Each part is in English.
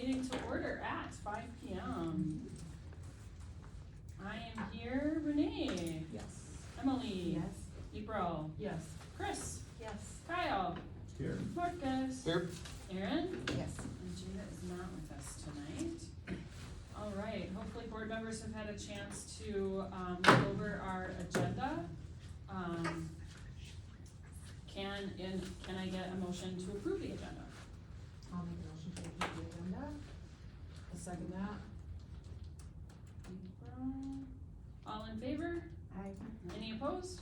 meeting to order at 5 p.m. I am here, Renee. Yes. Emily. Yes. April. Yes. Chris. Yes. Kyle. Here. Marcus. Here. Aaron. Yes. And Gina is not with us tonight. All right, hopefully board members have had a chance to look over our agenda. Can I get a motion to approve the agenda? I'll make a motion to approve the agenda. I'll second that. April. All in favor? Aye. Any opposed?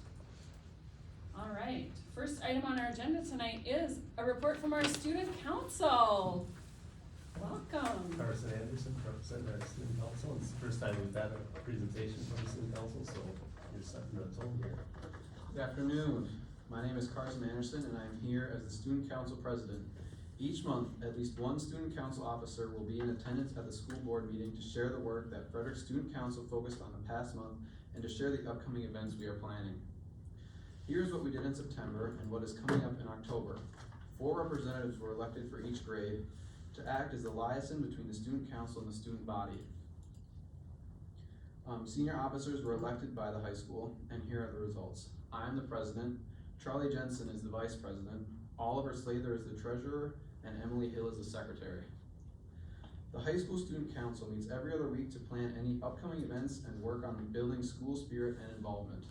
All right, first item on our agenda tonight is a report from our student council. Welcome. Carson Anderson, representing our student council. It's the first time we've had a presentation from the student council, so you're setting the tone here. Good afternoon. My name is Carson Anderson and I am here as the student council president. Each month, at least one student council officer will be in attendance at the school board meeting to share the work that Frederic Student Council focused on the past month and to share the upcoming events we are planning. Here's what we did in September and what is coming up in October. 4 representatives were elected for each grade to act as the liaison between the student council and the student body. Senior officers were elected by the high school, and here are the results. I am the president, Charlie Jensen is the vice president, Oliver Slather is the treasurer, and Emily Hill is the secretary. The high school student council meets every other week to plan any upcoming events and work on building school spirit and involvement.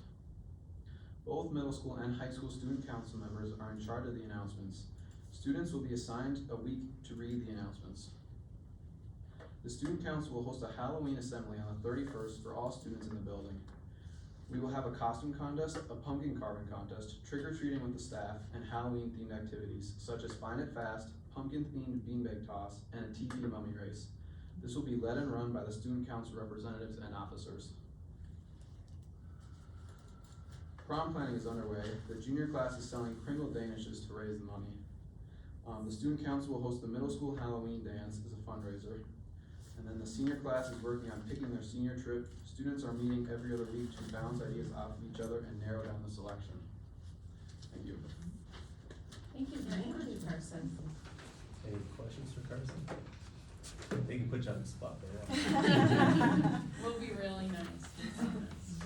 Both middle school and high school student council members are in charge of the announcements. Students will be assigned a week to read the announcements. The student council will host a Halloween assembly on the 31st for all students in the building. We will have a costume contest, a pumpkin carving contest, trick-or-treating with the staff, and Halloween-themed activities, such as Find It Fast, pumpkin-themed beanbag toss, and a TV mummy race. This will be led and run by the student council representatives and officers. Prom planning is underway. The junior class is selling Kringle Danishes to raise the money. The student council will host the middle school Halloween dance as a fundraiser. And then the senior class is working on picking their senior trip. Students are meeting every other week to bounce ideas off of each other and narrow down the selection. Thank you. Thank you very much, Carson. Any questions for Carson? They can put you on the spot there. Will be really nice.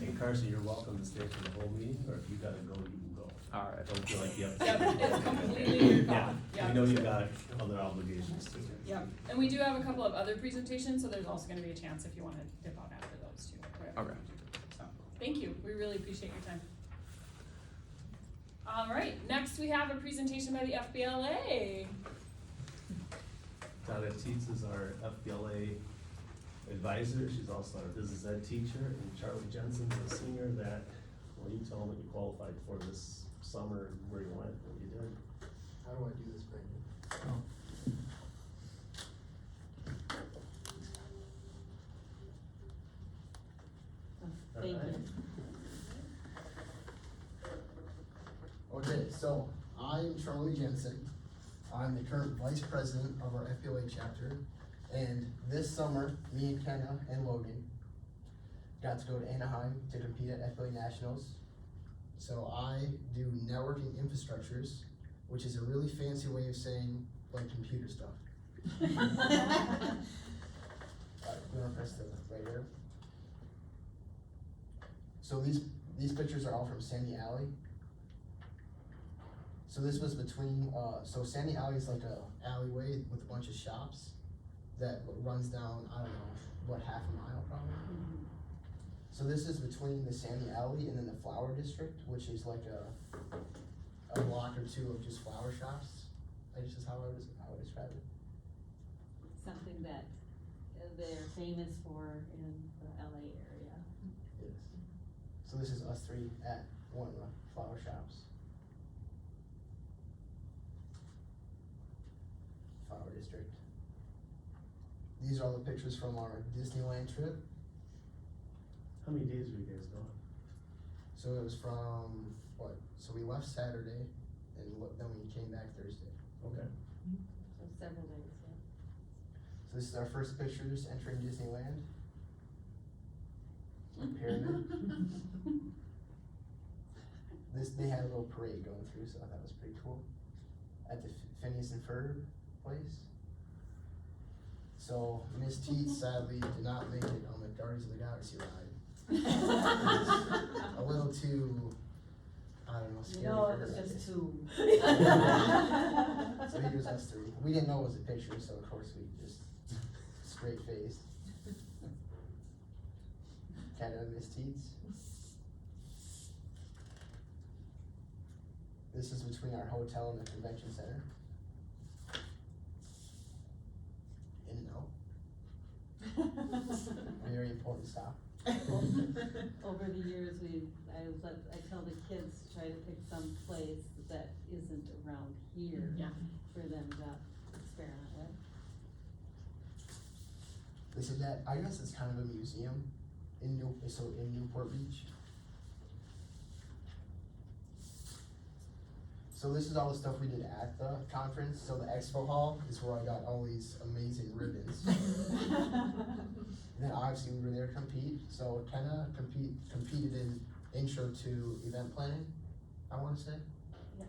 Hey Carson, you're welcome to stay for the whole meeting, or if you gotta go, you can go. All right. Don't feel like you have to. Yep, it's completely your call. Yeah, Yep. we know you've got other obligations too. Yep, and we do have a couple of other presentations, so there's also gonna be a chance if you wanna dip out after those too. whatever. Okay. So, thank you, we really appreciate your time. All right, next we have a presentation by the FBLA. Donna Tietz is our FBLA advisor. She's also our business ed teacher, and Charlie Jensen's a senior that, well, you tell them what you qualified for this summer, and where you went, what you did. How do I do this, Brandon? Thank you. Okay, so I'm Charlie Jensen. I'm the current vice president of our FPLA chapter. And this summer, me and Kenna and Logan got to go to Anaheim to compete at FPLA Nationals. So I do networking infrastructures, which is a really fancy way of saying like computer stuff. Alright, you wanna press the right arrow? So these pictures are all from Sandy Alley. So this was between, so Sandy Alley is like a alleyway with a bunch of shops that runs down, I don't know, what, half a mile probably? Mm-hmm. So this is between the Sandy Alley and then the Flower District, which is like a block or two of just flower shops. I guess is how I would describe it. Something that they're famous for in the LA area. Yes. So this is us three at one of the flower shops. Flower District. These are all the pictures from our Disneyland trip. How many days were you guys gone? So it was from, what, so we left Saturday and then we came back Thursday. Okay. So several days, yeah. So this is our first pictures entering Disneyland. Pyramid. They had a little parade going through, so I thought it was pretty cool. At the Phineas and Ferb place. So Miss Teets sadly did not make it on the Guardians of the Galaxy ride. A little too, I don't know, scary No, for it her was that just day. two. So he was us three. We didn't know it was a picture, so of course we just straight faced. Canada Miss Teets. This is between our hotel and the convention center. In and out. Very important stop. Over the years, I tell the kids to try to pick some place that isn't around here Yeah. for them to experiment with. This is that, I guess it's kind of a museum in Newport Beach. So this is all the stuff we did at the conference. So the expo hall is where I got all these amazing ribbons. And then obviously we were there to compete. So Kenna competed in intro to event planning, I wanna say. Yes.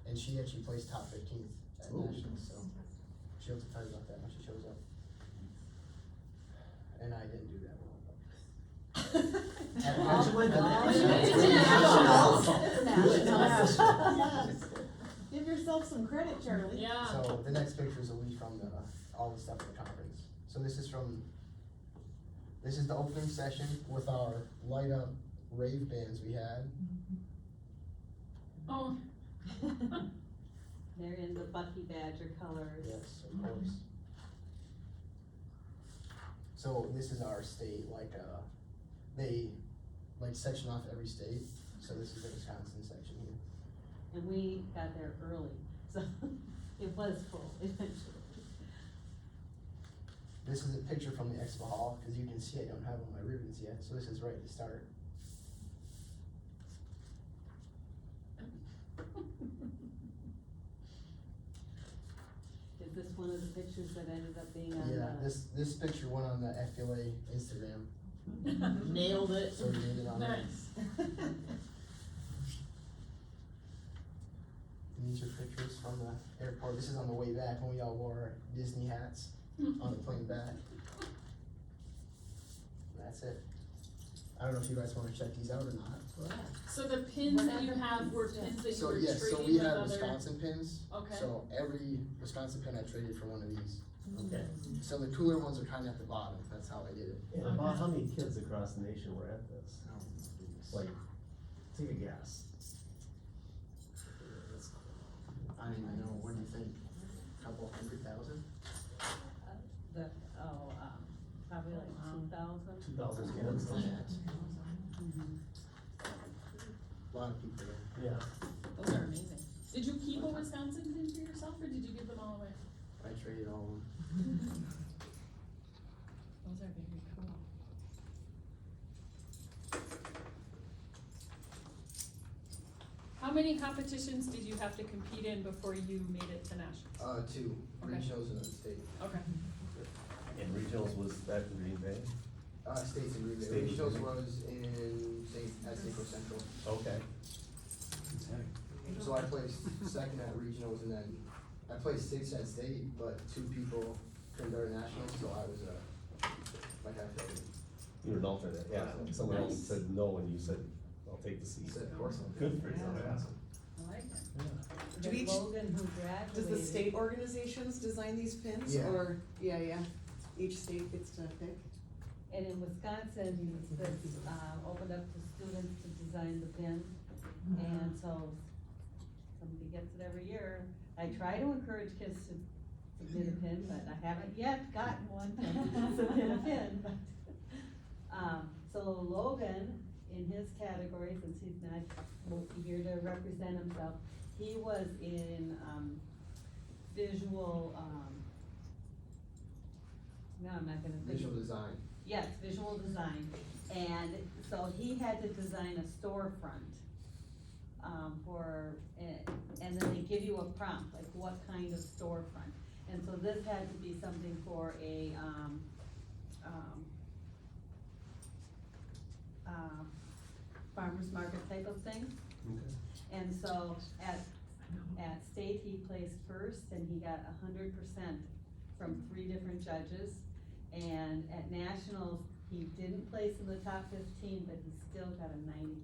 And she actually placed top 15th at Ooh. nationals, so she'll have to tell you about that when she shows up. And I didn't do that well, but. How'd you win the Nationals. Give yourself some credit, Charlie. Yeah. So the next picture is a lead from all the stuff at the conference. So this is the opening session with our light up rave bands we had. Oh. They're in the Bucky Badger colors. Yes, of course. So this is our state, they section off every state. So this is the Wisconsin section here. And we got there early, so it was full eventually. This is a picture from the expo hall, cause you can see I don't have all my ribbons yet, so this is right at the start. Is this one of the pictures that ended up being on Yeah, the? this picture went on the FBLA Instagram, Nailed it. so we made it on there. Nice. And these are pictures from the airport. This is on the way back when we all wore our Disney hats on the plane back. That's it. I don't know if you guys wanna check these out or not. So the pins that you have were pins that you So were yes, so trading we with have other. Wisconsin pins. Okay. So every Wisconsin pin I traded for one of these. Okay. So the cooler ones are kinda at the bottom. That's how I did it. And about how many kids across the nation were at this? Like, take a guess. I don't even know, what do you think? Couple 100,000? Probably like 2,000. 2,000 kids. A lot of people there. Yeah. Those are amazing. Did you keep a Wisconsin pin for yourself or did you give them all away? I traded all of them. Those are very cool. How many competitions did you have to compete in before you made it to nationals? 2 Okay. regionals and state. Okay. And regionals was that in Green Bay? States and Green Bay. States. Regionals was at St. Clair Central. Okay. So I placed second at regionals and then I placed 6th at state, but 2 people couldn't go to nationals, so I was like I failed. You were an alternate, yeah. Someone else Nice. said no and you said, I'll take the seat. Said, of course I'll do Good for you. Yeah. Awesome. I like it. Do The each- Logan who graduated. Does the state organizations design these pins, Yeah. or, yeah, each state gets to pick? And in Wisconsin, this, opened up to students to design the pin, and so somebody gets it every year. I try to encourage kids to submit a pin, but I haven't yet gotten one to submit a pin, but. So Logan, in his category, since he's not here to represent himself, he was in, visual, no, I'm not gonna think. Visual design. Yes, visual design, and so he had to design a storefront, and then they give you a prompt, like what kind of storefront. And so this had to be something for a, farmer's market type of thing. Okay. And so at state, he placed first and he got 100% from 3 different judges. And at nationals, he didn't place in the top 15, but he still got a 90%.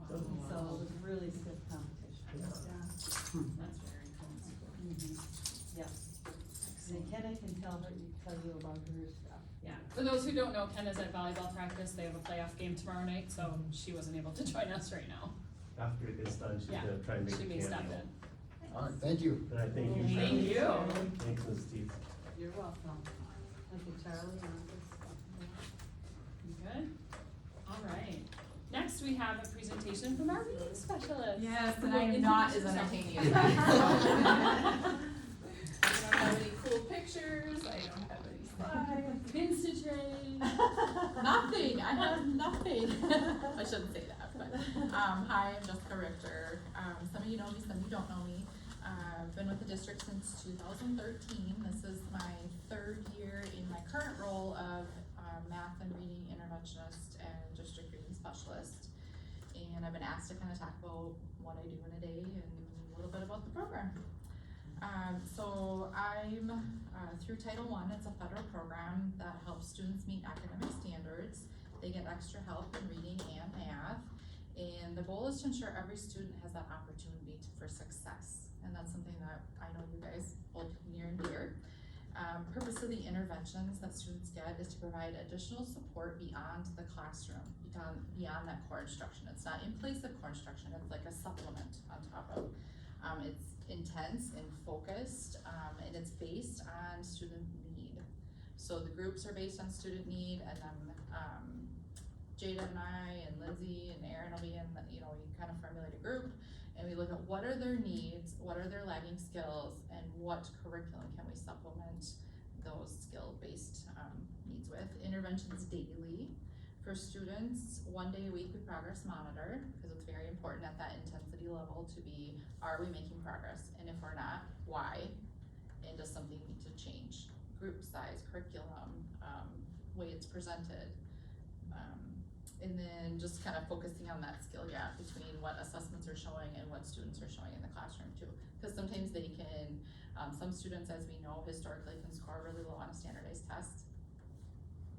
So it was really stiff competition. That's very cool. Yep. And Kenna can tell you about her stuff. Yeah, for those who don't know, Ken is at volleyball practice, they have a playoff game tomorrow night, so she wasn't able to join us right now. After it gets done, she's Yeah, gonna try and make a she may cameo. stop in. Alright, thank you. And I thank you, Thank Shirley. you. Thanks, Ms. Teets. You're welcome. Thank you, Charlie, on this stuff. You good? All right. Next, we have a presentation from our reading specialist. Yes, Who and will I am not as introduce entertaining herself. as that. I don't have any cool pictures, I don't have any slides. Vintage Ray. Nothing, I have nothing. I shouldn't say that, but, hi, I'm Jessica Richter. Some of you know me, some of you don't know me. I've been with the district since 2013. This is my 3rd year in my current role of math and reading interventionist and district reading specialist. And I've been asked to kind of talk about what I do in a day and a little bit about the program. So I'm through Title I. It's a federal program that helps students meet academic standards. They get extra help in reading and math. And the goal is to ensure every student has that opportunity for success. And that's something that I know you guys hold near and dear. Purpose of the interventions that students get is to provide additional support beyond the classroom, beyond that core instruction. It's not in place of core instruction, it's like a supplement on top of. It's intense and focused, and it's based on student need. So the groups are based on student need, and then Jada and I and Lindsay and Aaron will be in, we kind of formulate a group, and we look at what are their needs, what are their lagging skills, and what curriculum can we supplement those skill-based needs with. Interventions daily. For students, 1 day a week we progress monitor, because it's very important at that intensity level to be, are we making progress? And if we're not, why? And does something need to change? Group size, curriculum, way it's presented. And then just kind of focusing on that skill gap between what assessments are showing and what students are showing in the classroom too. Because sometimes they can, some students, as we know, historically can score really low on a standardized test.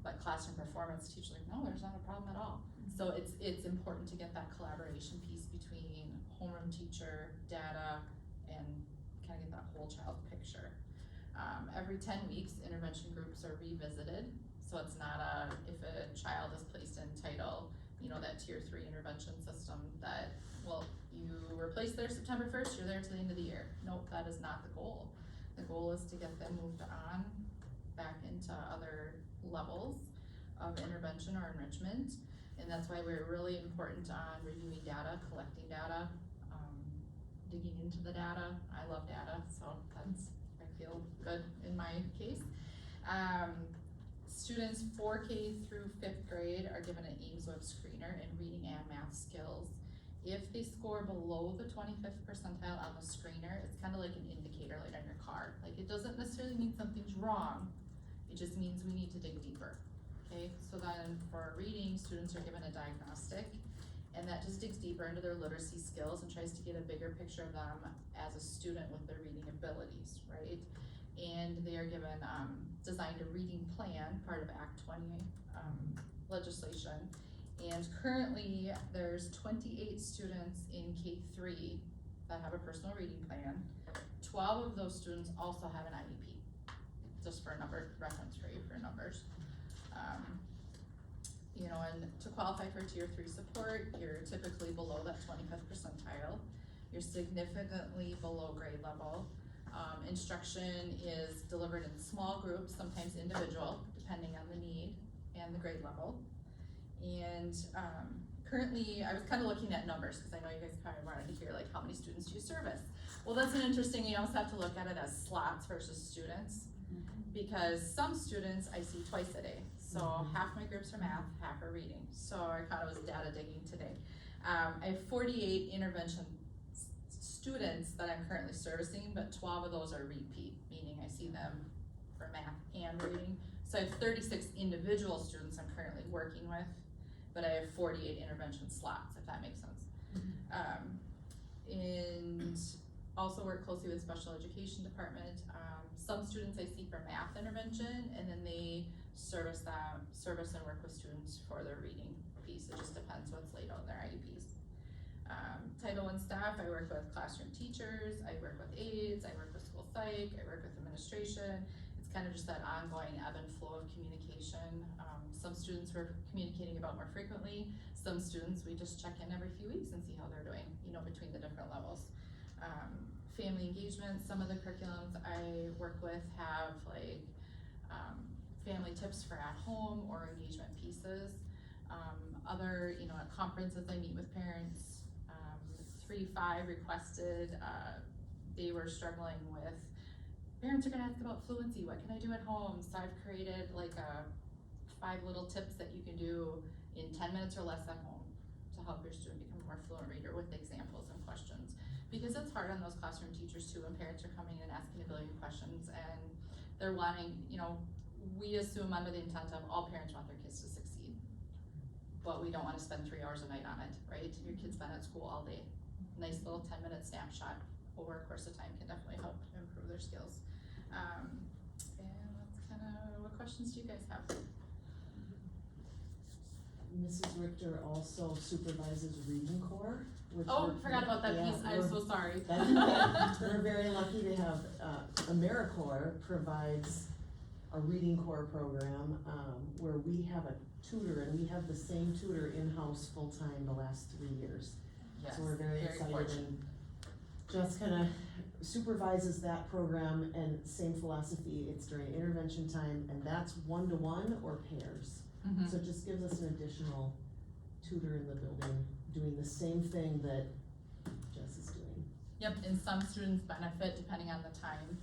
But classroom performance, teachers are like, no, there's not a problem at all. So it's important to get that collaboration piece between homeroom teacher, data, and kind of get that whole child picture. Every 10 weeks, intervention groups are revisited. So it's not if a child is placed in title, that tier 3 intervention system that, well, you were placed there September 1st, you're there till the end of the year. Nope, that is not the goal. The goal is to get them moved on back into other levels of intervention or enrichment. And that's why we're really important on reviewing data, collecting data, digging into the data. I love data, so I feel good in my case. Students 4K through 5th grade are given an Ames Web screener in reading and math skills. If they score below the 25th percentile on the screener, it's kind of like an indicator light on your car. Like, it doesn't necessarily mean something's wrong, it just means we need to dig deeper. Okay, so then for reading, students are given a diagnostic, and that just digs deeper into their literacy skills and tries to get a bigger picture of them as a student with their reading abilities, right? And they are given, designed a reading plan, part of Act 20 legislation. And currently, there's 28 students in K3 that have a personal reading plan. 12 of those students also have an IEP, just for a number, reference for you for numbers. And to qualify for tier 3 support, you're typically below that 25th percentile. You're significantly below grade level. Instruction is delivered in small groups, sometimes individual, depending on the need and the grade level. And currently, I was kind of looking at numbers, because I know you guys probably wanted to hear like how many students do you service. Well, that's an interesting, you also have to look at it as slots versus students, because some students I see twice a day. So half my groups are math, half are reading. So I kind of was data digging today. I have 48 intervention students that I'm currently servicing, but 12 of those are repeat, meaning I see them for math and reading. So I have 36 individual students I'm currently working with, but I have 48 intervention slots, if that makes sense. And also work closely with special education department. Some students I see for math intervention, and then they service and work with students for their reading piece. It just depends what's laid out in their IEPs. Title I staff, I work with classroom teachers, I work with aides, I work with school psych, I work with administration. It's kind of just that ongoing ebb and flow of communication. Some students we're communicating about more frequently. Some students we just check in every few weeks and see how they're doing, you know, between the different levels. Family engagement, some of the curriculums I work with have like family tips for at home or engagement pieces. Other, you know, at conferences I meet with parents. 3-5 requested, they were struggling with, parents are gonna ask about fluency, what can I do at home? So I've created like 5 little tips that you can do in 10 minutes or less at home to help your student become a more fluent reader with examples and questions. Because it's hard on those classroom teachers too when parents are coming in and asking a billion questions and they're wanting, you know, we assume under the intent of all parents want their kids to succeed. But we don't wanna spend 3 hours a night on it, right? Your kid's been at school all day. Nice little 10-minute snapshot over a course of time can definitely help improve their skills. And that's kind of, what questions do you guys have? Mrs. Richter also supervises reading corps, which Oh, we're- forgot about that yeah, piece, I'm we're- so sorry. That's okay. We're very lucky to have, AmeriCorps provides a reading corps program, where we have a tutor, and we have the same tutor in-house full-time the last 3 years. Yes, So we're very excited, fortunate. and just kinda supervises that program, and same philosophy, it's during intervention time, and that's one-to-one or pairs. Mhm. So it just gives us an additional tutor in the building, doing the same thing that Jess is doing. Yep, and some students benefit depending on the time,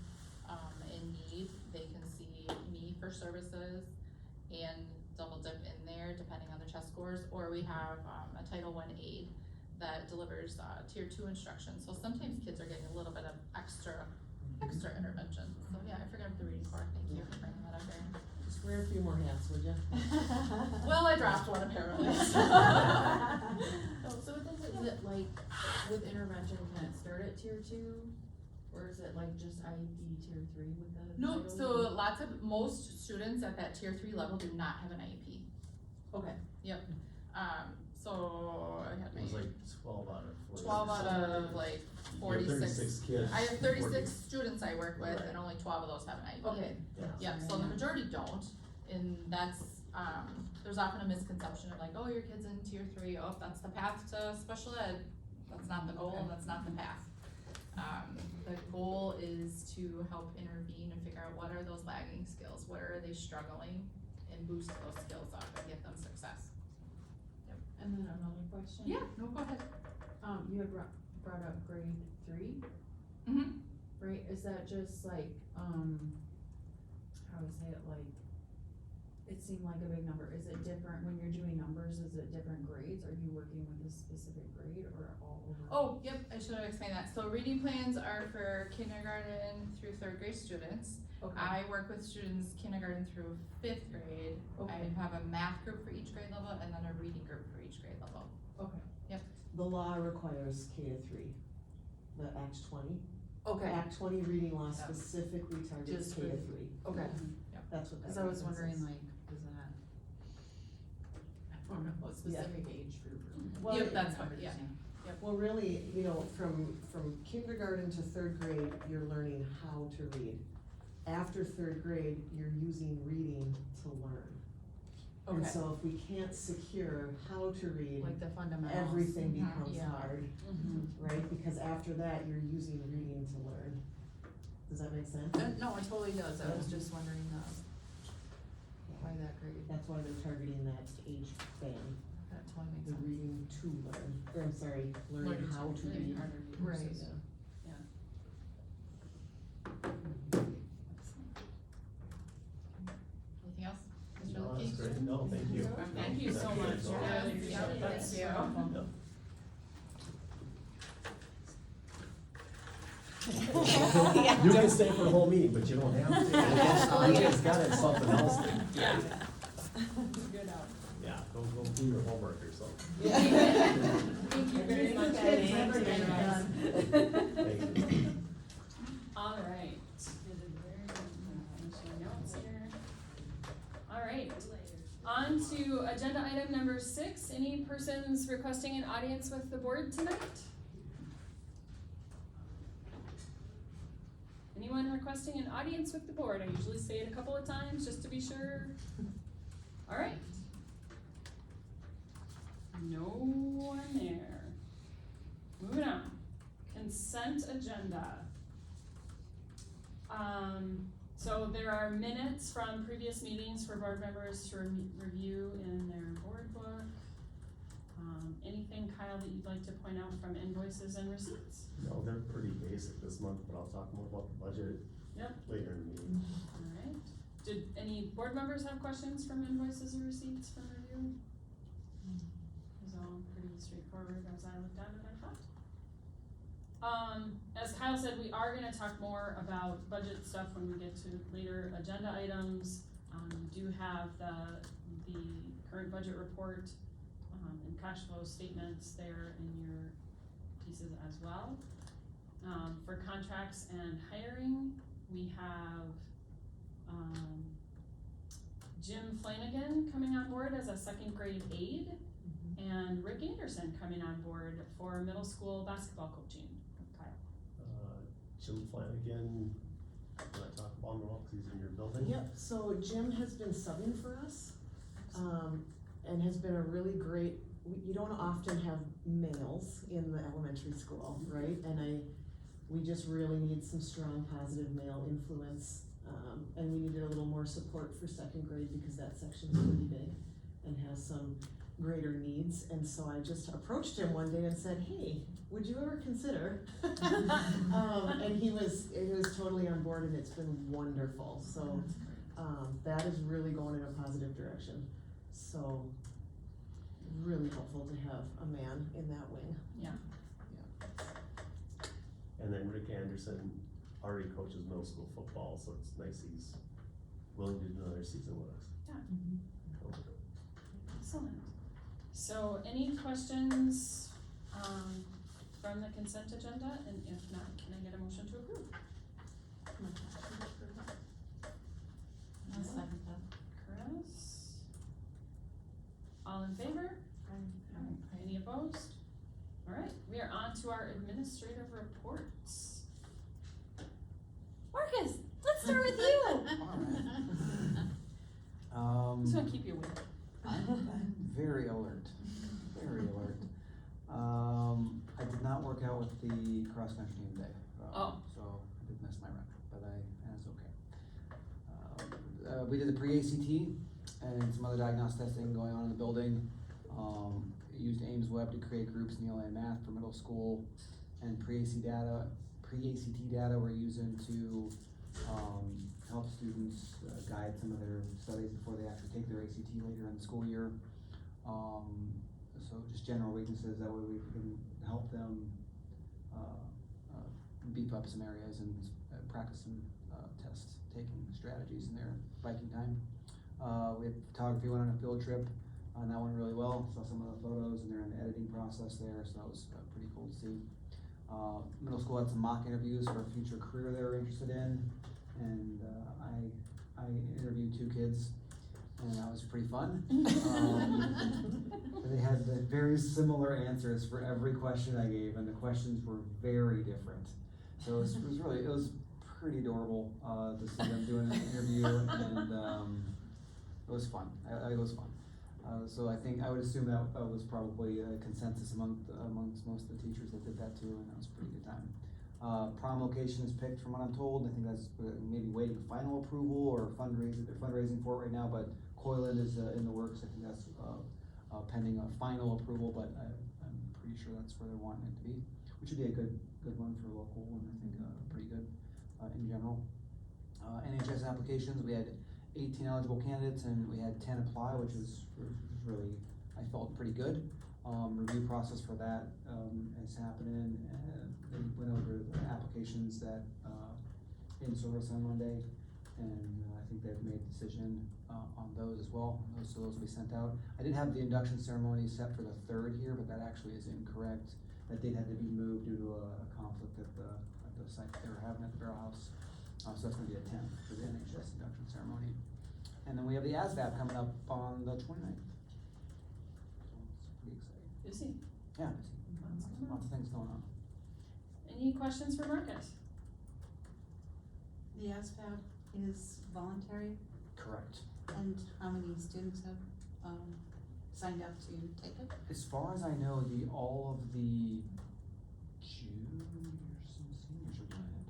in need, they can see me for services and double dip in there depending on their test scores, or we have, a Title I aide that delivers, tier 2 instruction, so sometimes kids are getting a little bit of extra intervention, so yeah, I forgot about the reading corps, thank you for bringing that up, Erin. Just wear a few more hats, would ya? Well, I dropped one apparently. Oh, so is it like, with intervention, can it start at tier 2? Or is it like just IEP tier 3 with the? Nope, title? so most students at that tier 3 level do not have an IEP. Okay. Yep, so I had It was my like 12 out of 40. 12 out of like You have 46. 36 kids. I have 36 40. students I work with, Right. and only 12 of those have an IEP. Okay. Yeah. Yep, so the majority don't, and that's, there's often a misconception of like, oh, your kid's in tier 3, oh, that's the path to special ed. That's not the goal, and that's not the path. The goal is to help intervene and figure out what are those lagging skills, where are they struggling, and boost those skills up and get them success. And then another question? Yeah, no, go ahead. You had brought up grade 3, Mm-hmm. right? Is that just like, how do I say it, like, it seemed like a big number, is it different, when you're doing numbers, is it different grades? Are you working with a specific grade or all over? Oh, yep, I should have explained that. So reading plans are for kindergarten through 3rd grade students. Okay. I work with students kindergarten through 5th grade. Okay. I have a math group for each grade level and then a reading group for each grade level. Okay. The law requires K to 3, the Act 20. Okay, Act 20 reading law Yeah. specifically targets Just K for- to 3. okay, That's what that. cause I was reference wondering is. like, is that, I don't know, a specific age group or? Well, Yep, that's what, yeah. Well, really, you know, from kindergarten to 3rd grade, you're learning how to read. After 3rd grade, you're using reading to learn. And Okay, so if we can't secure how to read, like the fundamentals. everything Mhm. becomes Yeah. hard, Mhm. right? Because after that, you're using reading to learn. Does that make sense? No, it totally does, I was just wondering, why that grade, That's why they're targeting that age band, that totally makes the sense. reading to learn, or I'm sorry, learning how to Learning read. how to read. Right. Yeah. Anything else? Mr. No, Lukey? that's great. No, thank you. Thank you so much. Yeah. I really appreciate it. Thank you. Yep. You can stay for the whole meeting, but you don't have to. You guys gotta have something else to. Yeah. Good out. Yeah, go do your homework or something. Thank you very much. Thank you. All right. Finish my notes here. All right. On to agenda item number 6. Any persons requesting an audience with the board tonight? Anyone requesting an audience with the board? I usually say it a couple of times just to be sure. All right. No one there. Moving on. Consent agenda. So there are minutes from previous meetings for board members to review in their board book. Anything, Kyle, that you'd like to point out from invoices and receipts? No, they're pretty basic this month, but I'll talk more about the budget Yep. later in the meeting. All right. Did any board members have questions from invoices and receipts from review? It was all pretty straightforward as I looked at it, I thought. As Kyle said, we are gonna talk more about budget stuff when we get to later agenda items. We do have the current budget report, and cash flow statements there in your pieces as well. For contracts and hiring, we have, Jim Flanagan coming on board as a second grade aide, and Rick Anderson coming on board for middle school basketball coaching. Kyle. Jim Flanagan, can I talk about him at all, cause he's in your building? Yep, so Jim has been subbing for us, and has been a really great, you don't often have males in the elementary school, right? And we just really need some strong positive male influence, and we needed a little more support for second grade because that section's pretty big and has some greater needs, and so I just approached him one day and said, hey, would you ever consider? And he was totally on board, and it's been wonderful, so, that is really going in a positive direction, so really helpful to have a man in that wing. Yeah. And then Rick Anderson already coaches middle school football, so it's nice he's willing to do another season with us. Yeah. Excellent. So any questions, from the consent agenda, and if not, can I get a motion to approve? I'll second that. Chris? All in favor? Any opposed? All right, we are on to our administrative reports. Marcus, let's start with you. Just wanna keep you awake. I'm very alert, very alert. I did not work out with the cross country team today. So I did miss my run, but it's okay. We did the pre-ACT and some other diagnostic testing going on in the building. Used Ames Web to create groups in ELA and math for middle school, and pre-ACT data we're using to help students guide some of their studies before they actually take their ACT later in the school year. So just general weaknesses, that way we can help them beef up some areas and practice some test taking strategies in their biking time. We had photography, went on a field trip, and that went really well. Saw some of the photos, and they're in the editing process there, so that was pretty cool to see. Middle school had some mock interviews for a future career they were interested in, and I interviewed 2 kids, and that was pretty fun. They had the very similar answers for every question I gave, and the questions were very different. So it was pretty adorable to see them doing an interview, and it was fun. It was fun. So I would assume that was probably a consensus amongst most of the teachers that did that too, and that was a pretty good time. Prom location is picked from what I'm told. I think that's maybe waiting final approval or fundraising. They're fundraising for it right now, but Coyland is in the works. I think that's pending a final approval, but I'm pretty sure that's where they're wanting it to be, which would be a good one for local, and I think pretty good in general. NHS applications, we had 18 eligible candidates and we had 10 apply, which was really, I felt pretty good. Review process for that is happening, and they went over the applications that in service on Monday, and I think they've made a decision on those as well. So those will be sent out. I did have the induction ceremony set for the 3rd here, but that actually is incorrect. That date had to be moved due to a conflict at the the site they were having at the Barrel House. So that's gonna be the 10th for the NHS induction ceremony. And then we have the ASVAB coming up on the 29th. So it's pretty exciting. Busy. Yeah, lots of things going on. Any questions for Marcus? The ASVAB is voluntary, Correct. and how many students have, signed up to take it? As far as I know, all of the juniors and seniors are doing it.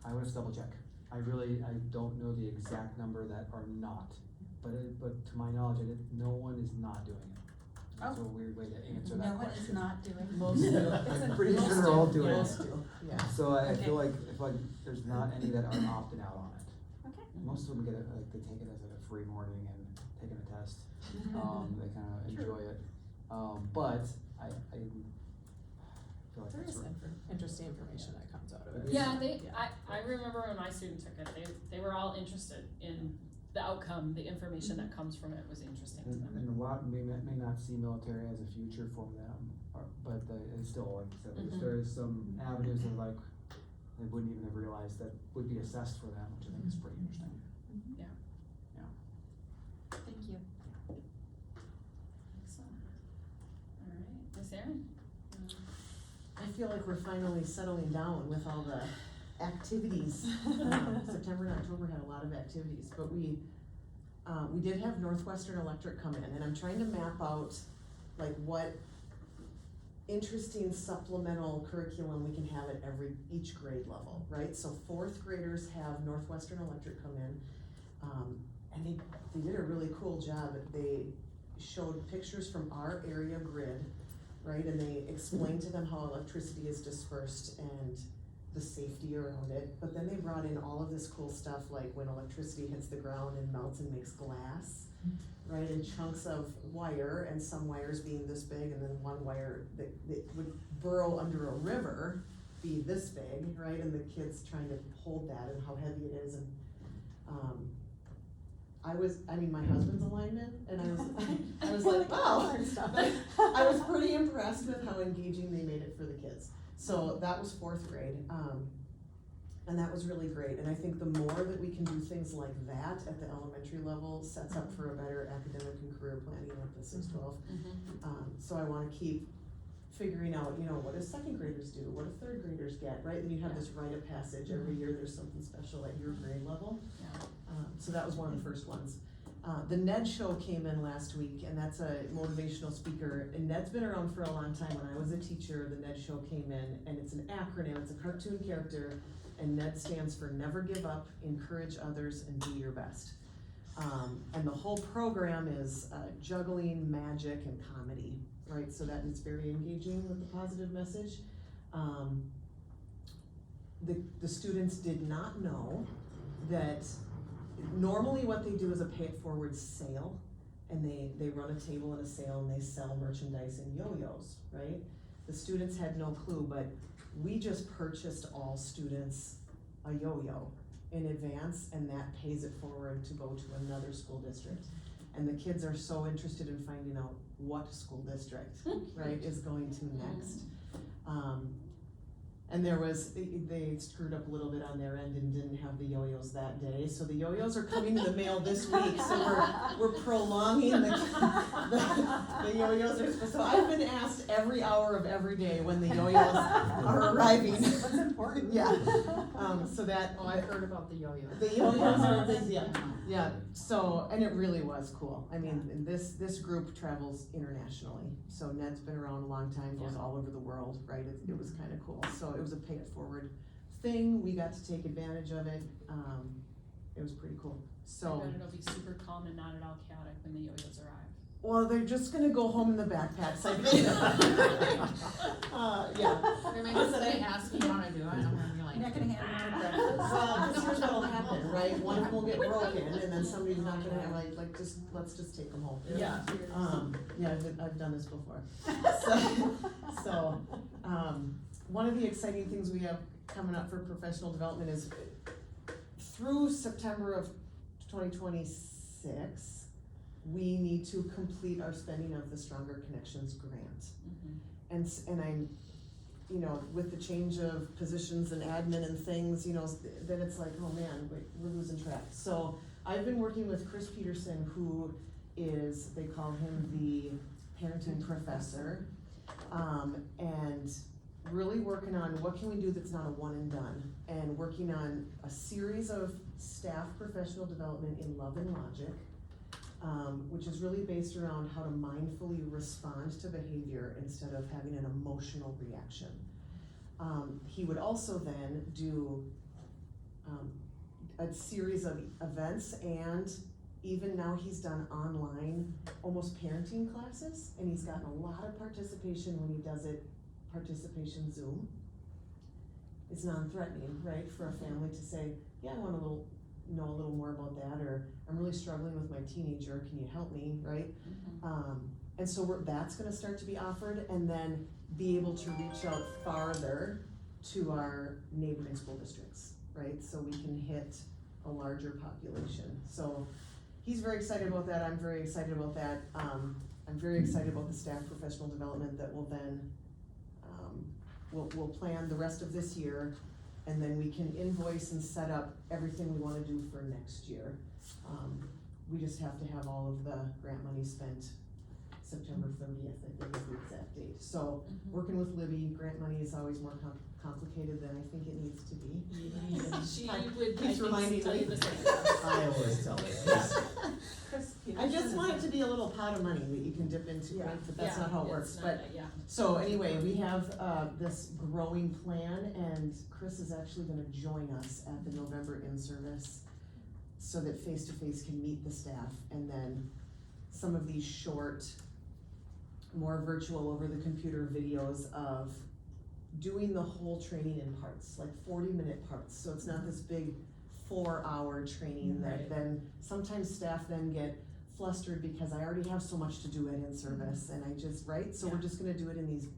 I would have to double check. I don't know the exact number that are not, but to my knowledge, no one is not doing it. That's a weird way to answer that No one question. is not doing it. Most do. I'm pretty sure they're all doing it. Most do, yeah. So I Okay. feel like there's not any that are opting out on it. Okay. Most of them get it, like, they take it as like a free morning and taking a test. They kind of enjoy it. But I feel like There that's is right. interesting information that comes out of it. Yeah, I remember when my student took it, they were all interested in the outcome, the information that comes from it was interesting to them. And a lot may not see military as a future for them, but it's still, like I said, there is some avenues that like, they wouldn't even have realized that would be assessed for them, which I think is pretty interesting. Thank you. Excellent. All right, Miss Erin? I feel like we're finally settling down with all the activities. September and October had a lot of activities, but we did have Northwestern Electric come in, and I'm trying to map out like what interesting supplemental curriculum we can have at each grade level, right? So 4th graders have Northwestern Electric come in, and they did a really cool job. They showed pictures from our area grid, right? And they explained to them how electricity is dispersed and the safety around it. But then they brought in all of this cool stuff, like when electricity hits the ground and melts and makes glass, right? And chunks of wire, and some wires being this big, and then one wire that would burrow under a river be this big, right? And the kids trying to hold that and how heavy it is. And my husband's a lineman, and I was like, wow. I was pretty impressed with how engaging they made it for the kids. So that was 4th grade, and that was really great. And I think the more that we can do things like that at the elementary level sets up for a better academic and career planning at the 6-12. So I wanna keep figuring out, what do 2nd graders do? What do 3rd graders get, right? And you have this rite of passage. Every year there's something special at your grade level. So that was one of the first ones. The Ned show came in last week, and that's a motivational speaker, and Ned's been around for a long time. When I was a teacher, the Ned show came in, and it's an acronym, it's a cartoon character, and Ned stands for Never Give Up, Encourage Others, and Do Your Best. And the whole program is juggling, magic, and comedy, right? So that is very engaging with the positive message. The students did not know that normally what they do is a pay it forward sale, and they run a table and a sale, and they sell merchandise and yo-yos, right? The students had no clue, but we just purchased all students a yo-yo in advance, and that pays it forward to go to another school district. And the kids are so interested in finding out what school district, right, is going to next. And they screwed up a little bit on their end and didn't have the yo-yos that day. So the yo-yos are coming in the mail this week, so we're prolonging the yo-yos are, so I've been asked every hour of every day when the yo-yos are arriving. That's important. Yeah, so that. Oh, I heard about the yo-yos. The yo-yos are big, yeah, so, and it really was cool. I mean, this group travels internationally, so Ned's been around a long time, goes all over the world, right? It was kinda cool, so it was a pay it forward thing, we got to take advantage of it, it was pretty cool, so. I bet it'll be super calm and not at all chaotic when the yo-yos arrive. Well, they're just gonna go home in the backpacks, I think. Yeah. There may be somebody ask you wanna do it, I'm gonna be like. You're not gonna have more breakfast. Well, this here's what'll happen, right? One of them will get broken, and then somebody's not gonna have, let's just take them home. Yeah. Yeah, I've done this before. So, one of the exciting things we have coming up for professional development is through September of 2026, we need to complete our spending of the Stronger Connections grant. And you know, with the change of positions and admin and things, you know, then it's like, oh man, we're losing track. So I've been working with Chris Peterson, who is, they call him the parenting professor, and really working on what can we do that's not a one and done, and working on a series of staff professional development in Love and Logic, which is really based around how to mindfully respond to behavior instead of having an emotional reaction. He would also then do a series of events, and even now he's done online almost parenting classes, and he's gotten a lot of participation when he does it, participation Zoom. It's non-threatening, right, for a family to say, yeah, I wanna know a little more about that, or I'm really struggling with my teenager, can you help me, right? And so that's gonna start to be offered, and then be able to reach out farther to our neighboring school districts, right? So we can hit a larger population. So he's very excited about that, I'm very excited about that. I'm very excited about the staff professional development that will then, we'll plan the rest of this year, and then we can invoice and set up everything we wanna do for next year. We just have to have all of the grant money spent September 30th, I think is the exact date. So, working with Libby, grant money is always more complicated than I think it needs to be. She would, I Keeps think, reminding tell me. you the same. I always tell her. I just want it to be a little pot of money that you can dip into, Yeah. right, but that's not how it works, It's but. not- yeah. So anyway, we have, this growing plan, and Chris is actually gonna join us at the November in-service so that face-to-face can meet the staff, and then some of these short, more virtual over the computer videos of doing the whole training in parts, like 40-minute parts, so it's not this big 4-hour training that Right. then, sometimes staff then get flustered because I already have so much to do at in-service, and I just, right, so we're Yeah. just gonna do it in these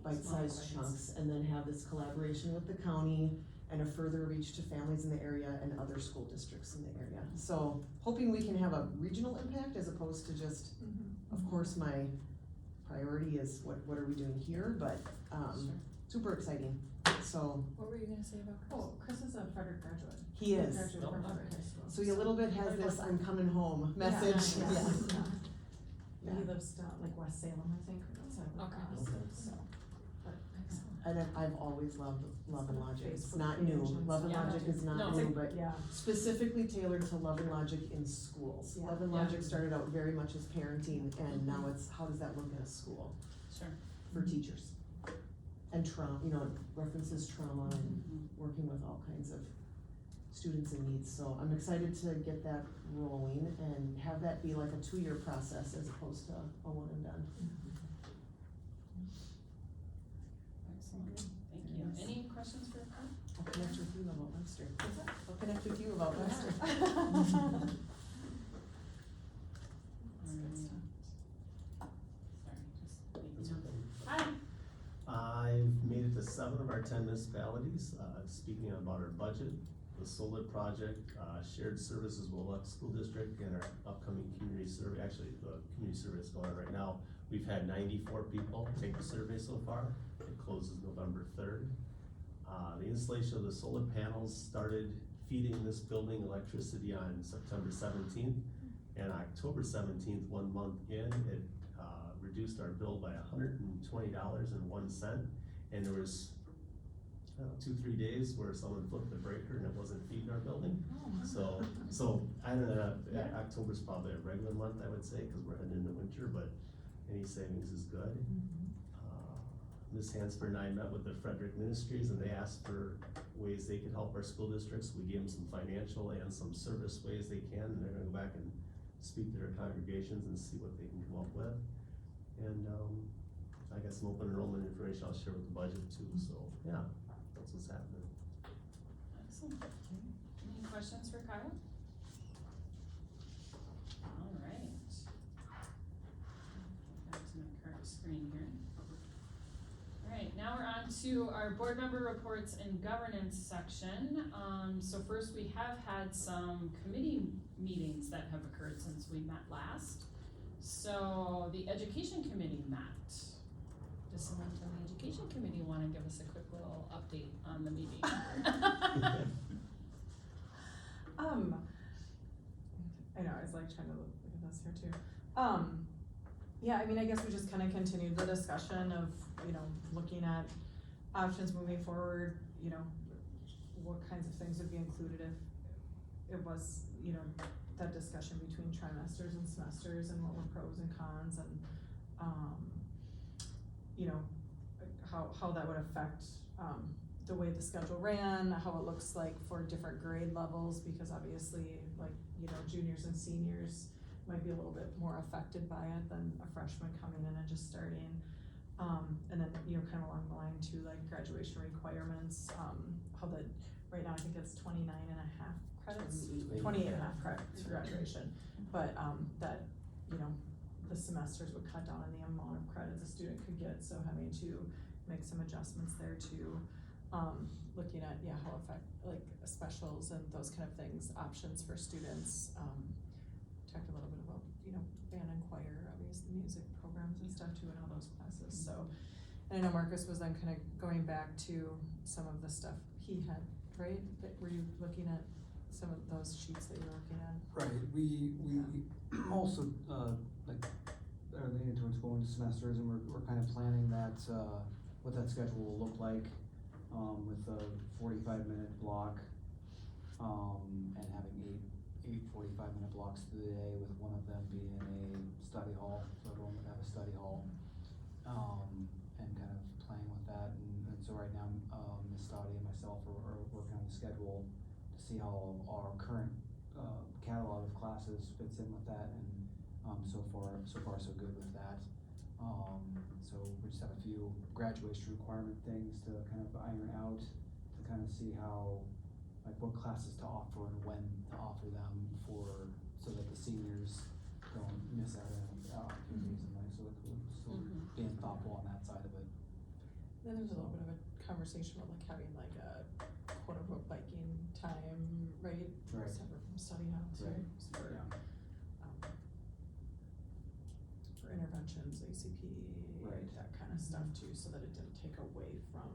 bite-sized Small bites. chunks, and then have this collaboration with the county and a further reach to families in the area and other school districts in the area. So, hoping we can have a regional impact as opposed to just, of course, my priority is what are we doing here, but, super exciting, so, What were you gonna say about Chris? Oh, Chris is a Frederic graduate. he is. Graduated Oh, from okay. Frederic High School. So he a little bit has this I'm coming home message, Yeah, yeah. yeah. He lives down like West Salem, I think, or outside of Okay. Lacrosse, Okay. so. But, And I've always loved Love and Logic, it's Facebook not new, page and Love and stuff. Logic is No, not it's new, like- but yeah. specifically tailored to Love and Logic in schools. Yeah. Love and Yeah. Logic started out very much as parenting, and now it's, how does that look in a school Sure. for teachers? And trauma, you know, it references trauma and working with all kinds of students in needs, so I'm excited to get that rolling and have that be like a 2-year process as opposed to a one and done. Excellent, thank you. Yes. Any questions for Carl? I'll connect with you about Webster. I'll connect with you about Webster. Hi. I've made it to 7 of our 10 municipalities, speaking about our budget, the solar project, shared services with Lux School District, and our upcoming community survey. Actually, the community survey is going on right now. We've had 94 people take the survey so far. It closes November 3rd. The installation of the solar panels started feeding this building electricity on September 17th. And October 17th, 1 month in, it reduced our bill by $120.01. And there was, I don't know, 2-3 days where someone flipped the breaker and it wasn't feeding our building. So I don't know, October's probably a regular month, I would say, because we're heading into winter, but any savings is good. Ms. Hansford and I met with the Frederic Ministries, and they asked for ways they could help our school districts. We gave them some financial and some service ways they can, and they're gonna go back and speak to their congregations and see what they can come up with. And, I got some open enrollment information I'll share with the budget too, so, yeah, that's what's happening. Excellent. Any questions for Kyle? All right. Back to my current screen here. All right, now we're on to our board member reports and governance section. So first, we have had some committee meetings that have occurred since we met last. So the education committee met. Does someone from the education committee wanna give us a quick little update on the meeting? I know, I was like trying to look at this here too. Yeah, I mean, I guess we just kinda continued the discussion of, looking at options moving forward, what kinds of things would be included if it was, that discussion between trimesters and semesters and what were pros and cons and, how that would affect, the way the schedule ran, how it looks like for different grade levels, because obviously, juniors and seniors might be a little bit more affected by it than a freshman coming in and just starting. And then, kind of along the line too, like graduation requirements, how the, right now I think it's 29.5 credits, 28.5 credits for graduation. But, that, the semesters would cut down on the amount of credits a student could get, so having to make some adjustments there too. Looking at, how affect, like, specials and those kind of things, options for students. Talked a little bit about, band and choir, obviously music programs and stuff too, and all those classes, so. And I know Marcus was then kind of going back to some of the stuff he had, right? Were you looking at some of those sheets that you were looking at? Right, we also, are leaning towards going to semesters, and we're kind of planning that, what that schedule will look like, with a 45-minute block, and having eight 45-minute blocks through the day, with one of them being a study hall, so everyone would have a study hall, and kind of playing with that, and so right now, Ms. Stouty and myself are working on the schedule to see how our current, catalog of classes fits in with that, and, so far so good with that. So we just have a few graduation requirement things to kind of iron out, to kind of see how, like, what classes to offer and when to offer them so that the seniors don't miss out on opportunities in life, so we're being thoughtful on that side of it. Then there's a little bit of a conversation about like having like a quote unquote biking time, right? Right. Separate from study hall too. Right. For, for interventions, ACP, Right. that kind of stuff too, so that it didn't take away from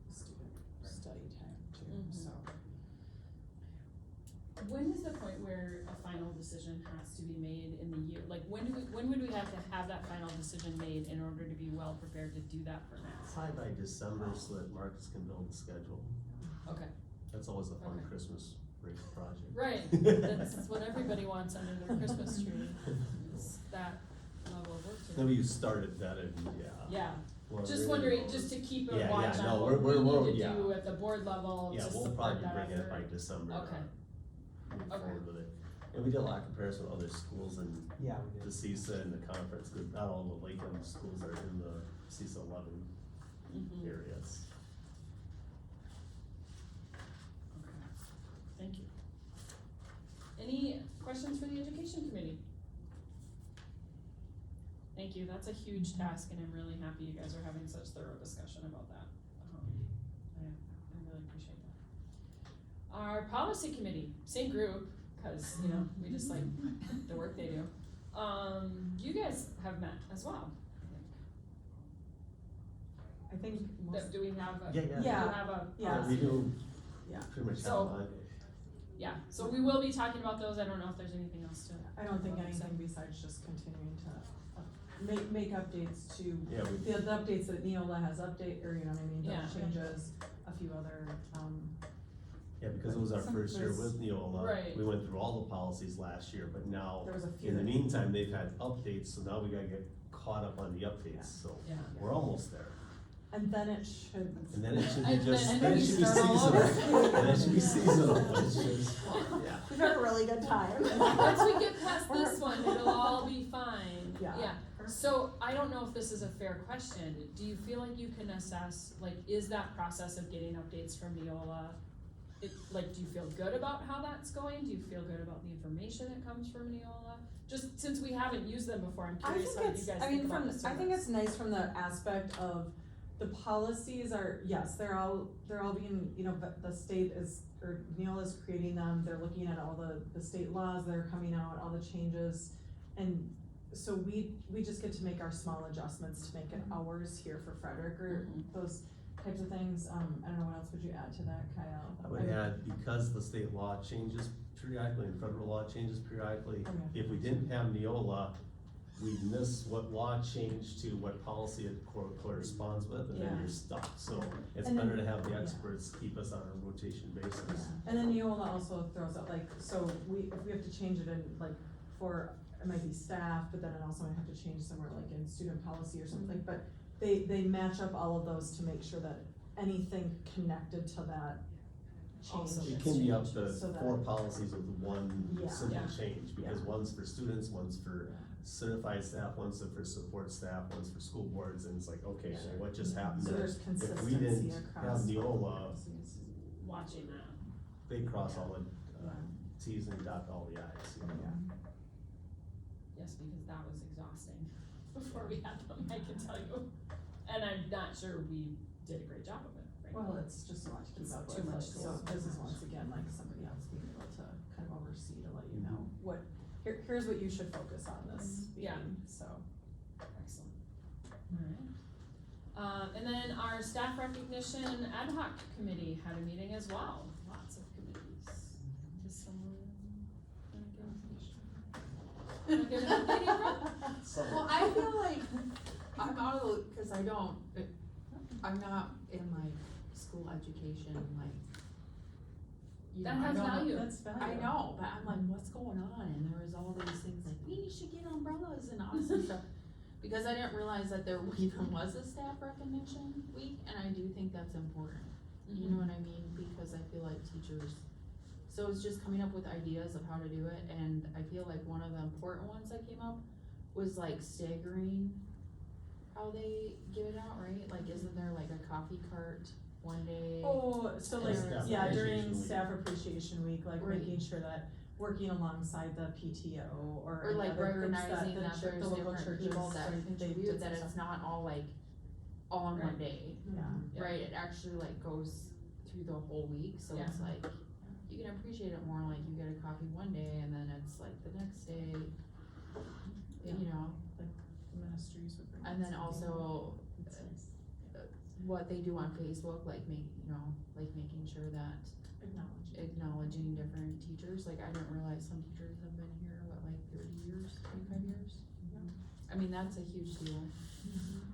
student study time too, so. When is the point where a final decision has to be made in the year? Like, when would we have to have that final decision made in order to be well prepared to do that for math? Probably by December so that Marcus can build the schedule. Okay. That's always a fun Okay. Christmas break project. Right, that's what everybody wants under their Christmas tree, is that level of work to Maybe do. you started that and, Yeah, Well, just really wondering, well. just to keep a Yeah, watch yeah, on no, what we we're- need to yeah. do at the board level to Yeah, we'll support probably that bring it by effort. December. Okay. Move Okay. forward with it. And we did a lot of comparison with other schools in Yeah, we the CISA and the conference, cause not all the Lakeland schools are in the CISA 11 Mhm. areas. Okay, thank you. Any questions for the education committee? Thank you, that's a huge task, and I'm really happy you guys are having such thorough discussion about that. I really appreciate that. Our policy committee, same group, cause, we just like the work they do. You guys have met as well, I think most, do we have a? Yeah, Do we Yeah. have a? Yeah. We do Yeah. pretty much have So- on. Yeah, so we will be talking about those, I don't know if there's anything else to. I don't think anything besides just continuing to make updates to, Yeah, we, the updates that Neola has update, or you know what I mean, Yeah. those changes, a few other, yeah, because it was our Some first year was- with Neola. Right. We went through all the policies last year, but now, there was a few. in the meantime, they've had updates, so now we gotta get caught up on the updates, so Yeah. we're almost there. And then it should. And then it should be And just, then then it we should be start all seasonal, over. and it should be seasonal, it's just, yeah. We've had a really good time. Once we get past this one, it'll all be fine. Yeah. So I don't know if this is a fair question. Do you feel like you can assess, like, is that process of getting updates from Neola, do you feel good about how that's going? Do you feel good about the information that comes from Neola? Just since we haven't used them before, I'm I curious think how you it's, guys I think mean, about the I think it's service. nice from the aspect of the policies are, yes, they're all being, the state is, or Neola is creating them, they're looking at all the state laws that are coming out, all the changes. And so we just get to make our small adjustments to make it ours here for Frederic, or those types of things. I don't know, what else would you add to that, Kyle? I would add, because the state law changes periodically and federal law changes periodically, Okay. if we didn't have Neola, we'd miss what law changed to what policy it corresponds with, and then Yeah. you're stuck. So it's And then- better to have the yeah. experts keep us on a rotation basis. Yeah, and then Neola also throws out, like, so if we have to change it in, like, for, it might be staff, but then it also might have to change somewhere like in student policy or something, but they match up all of those to make sure that anything connected to that Also change. It can be up to So that- 4 policies with one Yeah. simple Yeah. change, because Yeah. one's for students, one's for certified staff, one's for support staff, one's for school boards, and it's like, okay, Yeah. well, what just happened So there? there's If we consistency didn't have across. Neola, policies. Watching that. they cross all the Yeah. T's and dot all the I's, you know? Yeah. Yes, because that was exhausting before we had them, I can tell you. And I'm not sure we did a great job of it, frankly. Well, it's just a lot to keep It's up too with, much so to- this is once again like somebody else being able to kind of oversee to let you know what, here's what you should focus on this Yeah. meeting, so. Excellent. Alright. And then our staff recognition ad hoc committee had a meeting as well, lots of committees. Does someone wanna give an update, April? Well, I feel like I'm out of the loop, cause I'm not in like school education, like. You That know, I has don't- value. That's value. I know, but I'm like, what's going on? And there was all these things like, we should get umbrellas and all this and stuff. Because I didn't realize that there even was a staff recognition week, and I do think that's important. You know what I mean? Because I feel like teachers, so it's just coming up with ideas of how to do it, and I feel like one of the important ones that came up was like staggering how they give it out, right? Like, isn't there like a coffee cart one day? Oh, so like, Staff yeah, Appreciation during Week. staff appreciation week, like Right. making sure that working alongside the PTO or Or any like other groups that recognizing the that chur- there's the local different churches, people that like, they contribute, did that some it's stuff. not all like, all in one Right. day, Yeah. Yeah. right? It actually like goes through the whole week, so it's like, you can appreciate it more, like you get a coffee one day and then it's like the next day, you know, Ministries would bring. and then something. also what they do on Facebook, like making sure that acknowledging different teachers, like I didn't realize some teachers have been here, what, like 30 years, 25 years? I mean, that's a huge deal.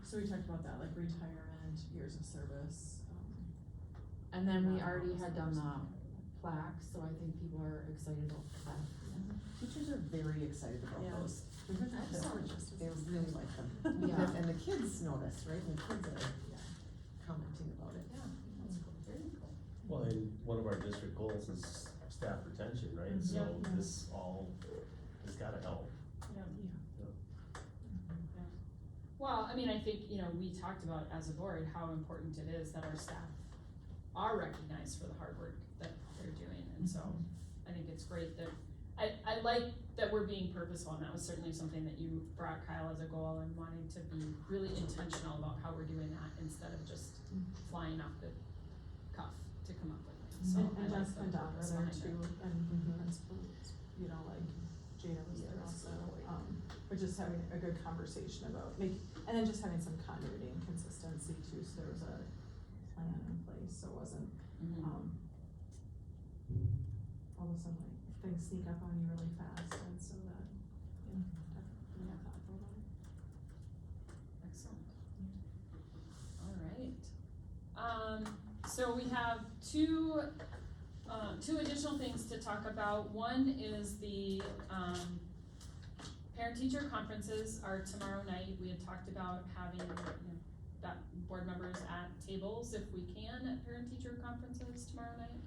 So we talked about that, like retirement, years of service, And then we Yeah. already had done the plaques, so I think people are excited about the plaques. Teachers are very excited about Yeah. those. Excellent. They really like them. Yeah. And the kids notice, right? And the kids are commenting about it. Yeah, that's cool, very cool. Well, and one of our district goals is staff retention, right? Mhm. So Yeah. this all has gotta help. Well, I mean, I think, you know, we talked about as a board how important it is that our staff are recognized for the hard work that they're doing, and so I think it's great that, I like that we're being purposeful, and that was certainly something that you brought, Kyle, as a goal, and wanting to be really intentional about how we're doing that instead of just flying off the cuff to come up with it, so And I like Jessica the and Donna purpose are there behind it. too, and principals, you know, like Jada was there also, we're just having a good conversation about and then just having some continuity and consistency too, so there was a plan in place, so it wasn't, Mhm. all of a sudden like things sneak up on you really fast, and so that, definitely more thoughtful about it. Excellent. Alright, so we have two additional things to talk about. One is the, parent-teacher conferences are tomorrow night. We had talked about having, you know, that board members at tables if we can at parent-teacher conferences tomorrow night.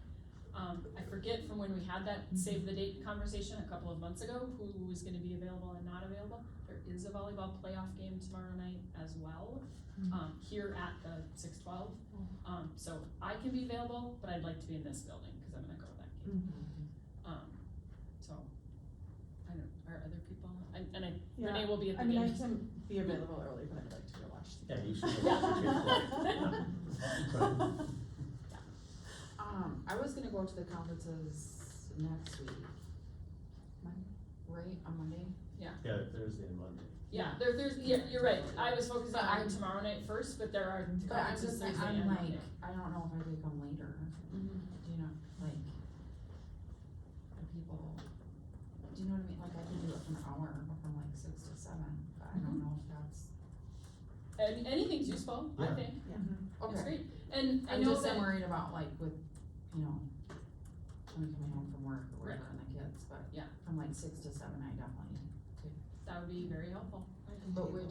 I forget from when we had that save the date conversation a couple of months ago, who was gonna be available and not available. There is a volleyball playoff game tomorrow night as well, here at the 612. So I can be available, but I'd like to be in this building, cause I'm gonna go to that game. So, I don't, are other people, and Renee Yeah, will be at the I mean, I game. can be available early, but I'd like to go watch the Yeah, game. you should. I was gonna go to the conferences next week. Right, on Monday? Thursday and Monday. There's, you're right, I was focusing But on I'm- tomorrow night first, but there are But I'm conferences just saying, Thursday I'm and like, Monday. I don't know if I could come later, do you know, like, the people, do you know what I mean, like, I could do it for an hour, from like 6 to 7, but I don't know if that's. Anything's useful, I Yeah. think, it's Okay, great, and I I'm know just that, worried about like with, you know, when coming home from work or whatever and the kids, but Yeah. from like 6 to 7, I definitely that would be very helpful. But which,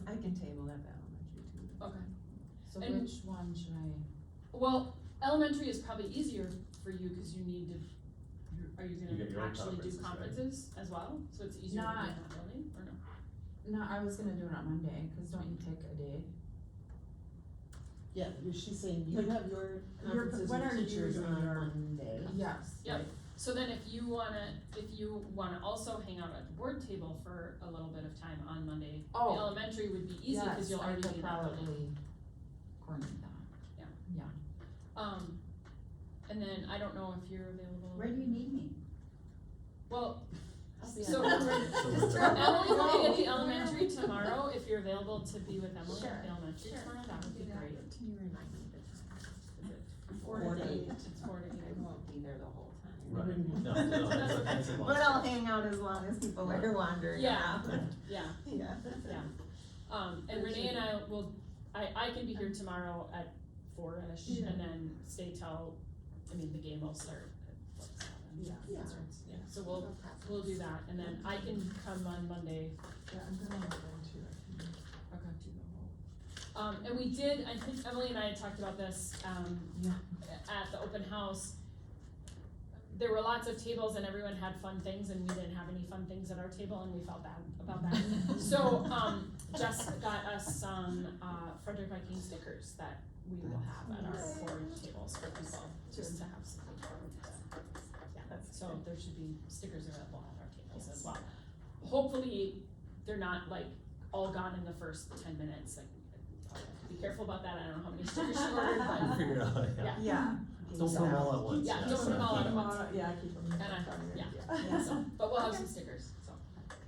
I can table that elementary too. Okay. so And- which one should I? Well, elementary is probably easier for you, cause you need to, are you You get gonna your own actually do conferences, right? conferences as well? So it's easier to be in Not- that building, or no? No, I was gonna do it on Monday, cause don't you take a day? Yeah, she's saying you have your Your- conferences when are with you teachers doing on your- Monday. Yes. Yep. So then if you wanna also hang out at the board table for a little bit of time on Monday, the Oh. elementary would be easy, cause Yes, you'll I already could be in that building. probably coordinate that. And then I don't know if you're available. Where do you need me? Well, I'll be so on- Emily will be at the elementary tomorrow, if you're available to be with Emily at the elementary Sure. tomorrow, that would be great. Can you remind me the time? Is it 4 to 8. It's 4 to 8. I won't be there the whole time. Right, no, that's a long. But I'll hang out as long as people are wandering Yeah. around. Yeah, Yeah. and Renee and I will, I can be here tomorrow at 4-ish, and then stay till, the game will start at like 7. Yeah. Yeah. So we'll do that, and then I can come on Monday. Yeah, I'm gonna have them too, I can Okay. do the whole. And we did, I think Emily and I had talked about this, at the open house. There were lots of tables and everyone had fun things, and we didn't have any fun things at our table, and we felt bad about that. So, Jess got us some, Frederic Viking stickers that we will have at our board tables for people, just to have some. So there should be stickers available at our tables as well. Hopefully, they're not like all gone in the first 10 minutes, like, be careful about that, I don't know how many stickers you ordered, but, Figure it out, yeah. Yeah. Don't put them all at once. Yeah, don't put them all at once. Yeah, keep them. And yeah, so, but we'll have some stickers, so,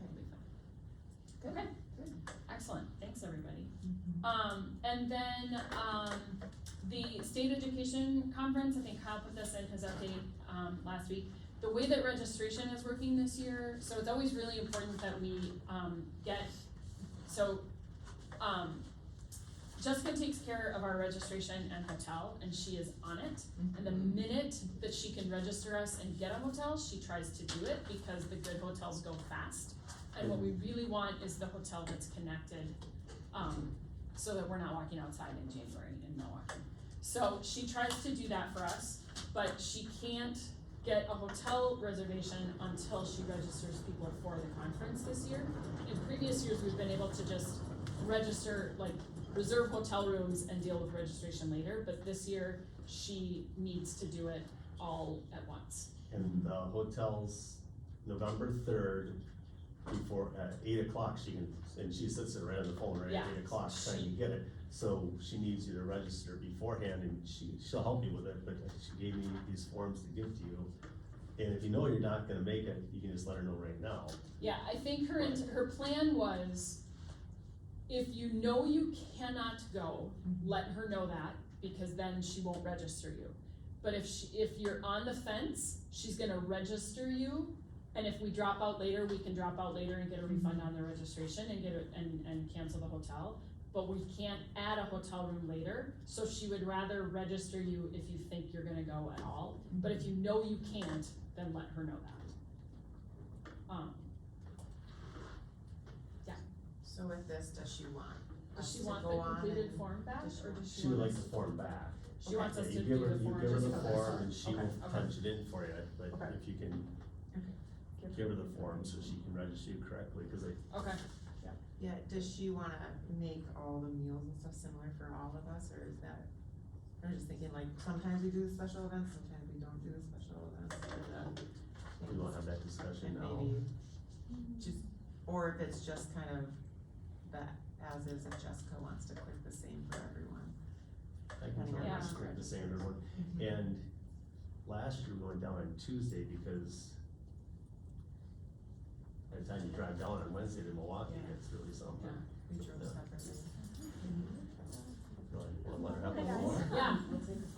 it'll be fun. Okay, excellent, thanks, everybody. And then, the state education conference, I think Kyle put this in his update, last week. The way that registration is working this year, so it's always really important that we, Jessica takes care of our registration and hotel, and she is on it. And the minute that she can register us and get a hotel, she tries to do it, because the good hotels go fast. And what we really want is the hotel that's connected, so that we're not walking outside in January in Milwaukee. So she tries to do that for us, but she can't get a hotel reservation until she registers people for the conference this year. In previous years, we've been able to just register, like, reserve hotel rooms and deal with registration later, but this year, she needs to do it all at once. And the hotel's November 3rd, before, at 8 o'clock, and she sits there right on the phone right at 8 o'clock trying to get it. So she needs you to register beforehand, and she'll help you with it, but she gave me these forms to give to you. And if you know you're not gonna make it, you can just let her know right now. Yeah, I think her plan was, if you know you cannot go, let her know that, because then she won't register you. But if you're on the fence, she's gonna register you, and if we drop out later, we can drop out later and get a refund on the registration and get it, and cancel the hotel. But we can't add a hotel room later, so she would rather register you if you think you're gonna go at all. But if you know you can't, then let her know that. So with this, does she want Does us she to want the go on completed and- form back, does she or want- does She would want like us the form back. She wants us to You do give her, the you form. give her just the for form, and she will Okay. punch it in for you, but Okay. if you can give her the form so she can register you correctly, cause they, Okay, Yeah, does she wanna make all the meals and stuff similar for all of us, or is that, I'm just thinking like, sometimes we do the special events, sometimes we don't do the special events, or the. we won't have that discussion And now. maybe just, or if it's just kind of the as is, if Jessica wants to click the same for everyone. I can tell Yeah. her the same everyone. And last year we went down on Tuesday because drive down on Wednesday to Milwaukee, it's really something. We drove separately. Let her have the floor. Yeah,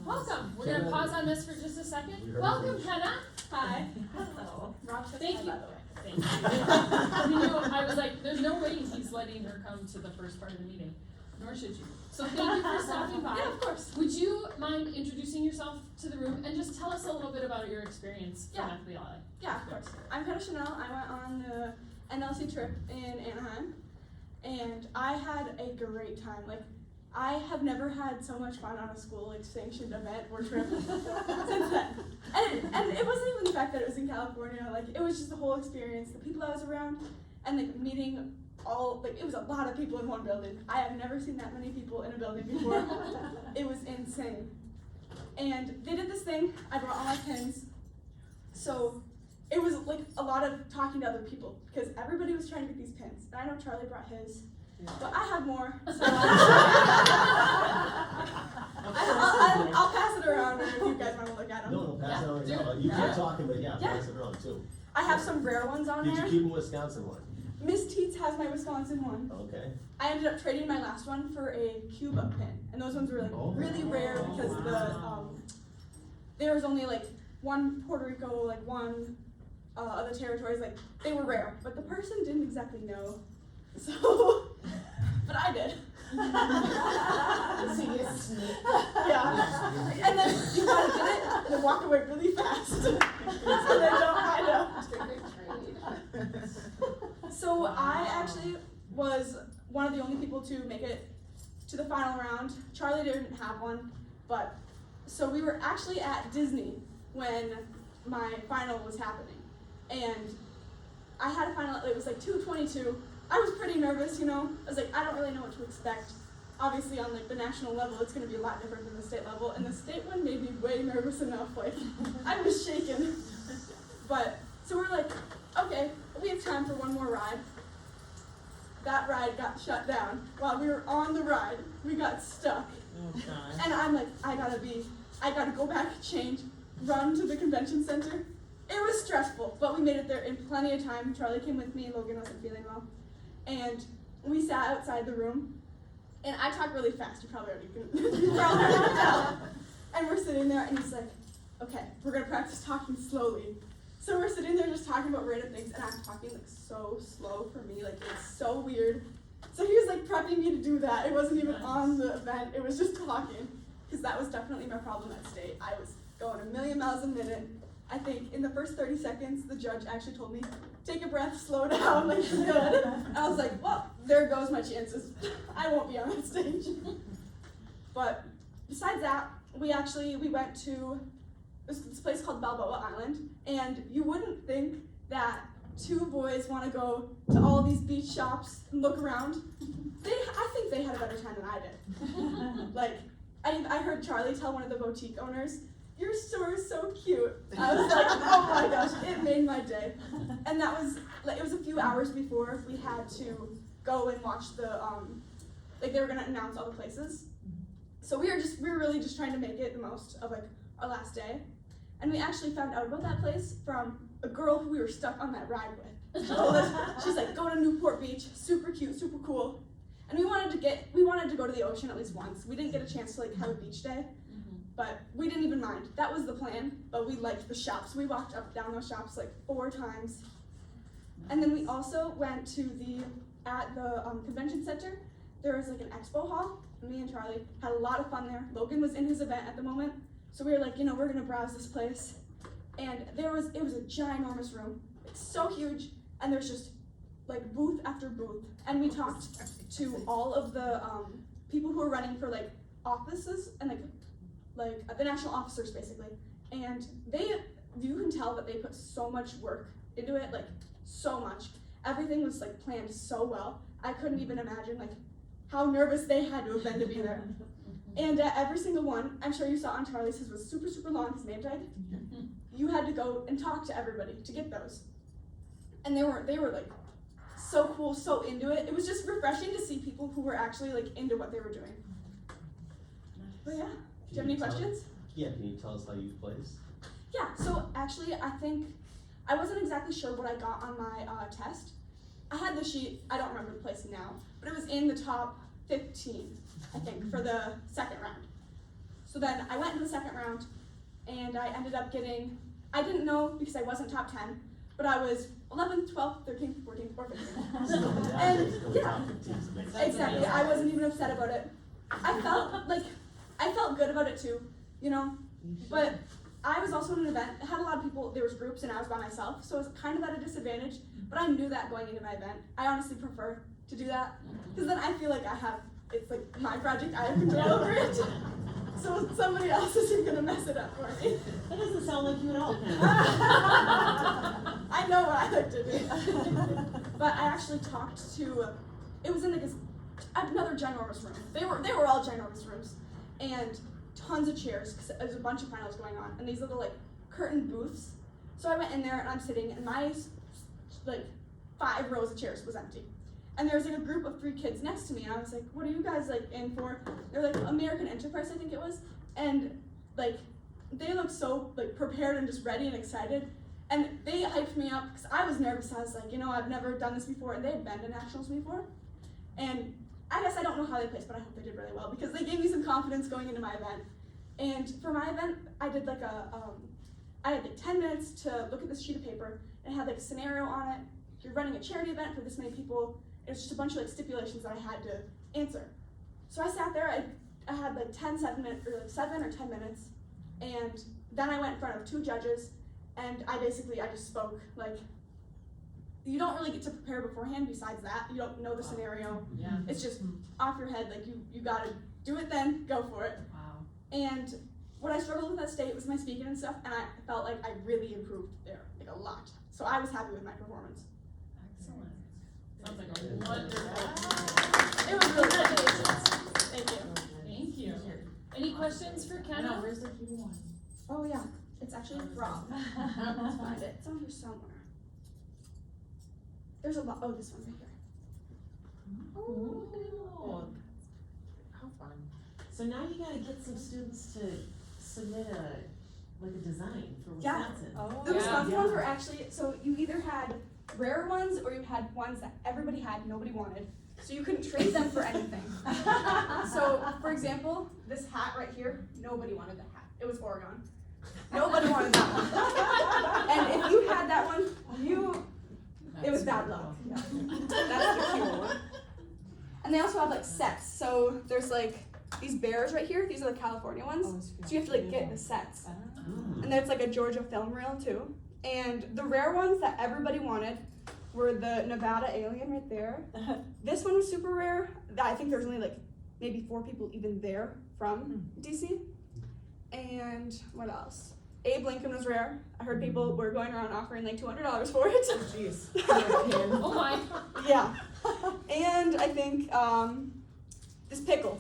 welcome, we're gonna pause on this for just a We second. heard Welcome, from- Henna. Hi. Hello. Thank you. Thank you. You know, I was like, there's no way he's letting her come to the first part of the meeting, nor should you. So thank you for stopping by. Yeah, of course. Would you mind introducing yourself to the room and just tell us a little bit about your experience from Yeah. FBLA? Yeah, of course. I'm Hannah Chanel. I went on the NLC trip in Anaheim, and I had a great time. Like, I have never had so much fun on a school like sanctioned event or trip since then. And it wasn't even the fact that it was in California. Like, it was just the whole experience, the people I was around, and like meeting all, like, it was a lot of people in one building. I have never seen that many people in a building before. It was insane. And they did this thing. I brought all my pins. So it was like a lot of talking to other people because everybody was trying to get these pins. And I know Charlie brought his, but I have more. So I'll pass it around if you guys want to look at them. No, pass it on, do it. you keep talking, but yeah, Yeah. pass it around too. I have some rare ones on Did you there. keep the Wisconsin one? Miss Teets has my Wisconsin one. Okay. I ended up trading my last one for a Cuba pin, and those ones were like really rare because there was only like one Puerto Rico, like one other territories, like they were rare, but the person didn't exactly know, so but I did. Yeah, and then you gotta get it and then walk away really fast, so they don't find out. So I actually was one of the only people to make it to the final round. Charlie didn't have one, but so we were actually at Disney when my final was happening. And I had a final, it was like 2:22. I was pretty nervous, you know. I was like, I don't really know what to expect. Obviously on like the national level, it's gonna be a lot different than the state level. And the state one made me way nervous enough, like I was shaking. But, so we're like, okay, we have time for one more ride. That ride got shut down. While we were on the ride, we got stuck. Oh, God. And I'm like, I gotta go back, change, run to the convention center. It was stressful, but we made it there in plenty of time. Charlie came with me, Logan wasn't feeling well. And we sat outside the room, and I talk really fast, you probably already can tell. And we're sitting there, and he's like, okay, we're gonna practice talking slowly. So we're sitting there just talking about random things, and I'm talking like so slow for me, like it's so weird. So he was like prepping me to do that. It wasn't even on the event, it was just talking. Because that was definitely my problem at state. I was going a million miles a minute. I think in the first 30 seconds, the judge actually told me, take a breath, slow down, like you're good. I was like, well, there goes my chances. I won't be on that stage. But besides that, we went to this place called Balboa Island, and you wouldn't think that two boys want to go to all these beach shops and look around. I think they had a better time than I did. Like, I heard Charlie tell one of the boutique owners, your store is so cute. I was like, oh my gosh, it made my day. And that was, like, it was a few hours before we had to go and watch the, like they were gonna announce all the places. So we were really just trying to make it the most of like our last day. And we actually found out about that place from a girl who we were stuck on that ride with. She told us, she's like, go to Newport Beach, super cute, super cool. And we wanted to go to the ocean at least once. We didn't get a chance to like have a beach day, but we didn't even mind. That was the plan, but we liked the shops. We walked up and down those shops like 4 times. And then we also went to at the convention center, there was like an expo hall. Me and Charlie had a lot of fun there. Logan was in his event at the moment. So we were like, we're gonna browse this place. And it was a ginormous room. It's so huge, and there's just like booth after booth. And we talked to all of the people who are running for like offices and like the national officers basically. And you can tell that they put so much work into it, like so much. Everything was like planned so well. I couldn't even imagine like how nervous they had to have been to be there. And every single one, I'm sure you saw on Charlie's, his was super, super long, his name tag. You had to go and talk to everybody to get those. And they were like so cool, so into it. It was just refreshing to see people who were actually like into what they were doing. But yeah, do you have any questions? Yeah, can you tell us how you placed? Yeah, so actually I think, I wasn't exactly sure what I got on my test. I had the sheet, I don't remember the place now, but it was in the top 15, I think, for the second round. So then I went into the second round, and I ended up getting, I didn't know because I wasn't top 10, but I was 11th, 12th, 13th, 14th, or 15th. And yeah, exactly, I wasn't even upset about it. I felt good about it too, you know, but I was also in an event, it had a lot of people, there was groups and I was by myself, so it was kind of at a disadvantage, but I knew that going into my event. I honestly prefer to do that, because then I feel like it's like my project, I have control over it. So somebody else isn't gonna mess it up for me. That doesn't sound like you at all, Pam. I know what I like to do. But I actually talked to, it was in like another ginormous room. They were all ginormous rooms. And tons of chairs, because there's a bunch of finals going on. And these little like curtain booths. So I went in there and I'm sitting and my like 5 rows of chairs was empty. And there was like a group of 3 kids next to me, and I was like, what are you guys like in for? They're like American Enterprise, I think it was. And like, they looked so like prepared and just ready and excited. And they hyped me up, because I was nervous. I was like, you know, I've never done this before, and they had been to nationals before. And I guess I don't know how they placed, but I hope they did really well, because they gave me some confidence going into my event. And for my event, I did like I had like 10 minutes to look at this sheet of paper, and it had like a scenario on it. You're running a charity event for this many people. It was just a bunch of like stipulations that I had to answer. So I sat there, I had like 7 or 10 minutes, and then I went in front of 2 judges, and I just spoke. Like, you don't really get to prepare beforehand besides that. You don't know the scenario. Yeah. It's just off your head, like you gotta do it then, go for it. Wow. And what I struggled with that state was my speaking and stuff, and I felt like I really improved there, like a lot. So I was happy with my performance. Excellent. Sounds like a wonderful. It was really good. Thank you. Thank you. Any questions for Kenna? Where's the key one? Oh yeah, it's actually Rob. Let's find it. It's on here somewhere. There's a lot. Oh, this one right here. Oh, how fun. So now you gotta get some students to submit a design for Yeah. Wisconsin. Oh, The Yeah. Wisconsin ones were actually, so you either had rare ones or you had ones that everybody had, nobody wanted. So you couldn't trade them for anything. So, for example, this hat right here, nobody wanted that hat. It was Oregon. Nobody wanted that one. And if you had that one, it was bad luck. Yeah. That's the cute one. And they also have like sets. So there's like these bears right here. These are the California ones. So you have to like get the sets. And there's like a Georgia film reel too. And the rare ones that everybody wanted were the Nevada alien right there. This one was super rare. I think there's only like maybe 4 people even there from DC. And what else? Abe Lincoln was rare. I heard people were going around offering like $200 for it. Jeez. Oh my. Yeah. And I think this pickle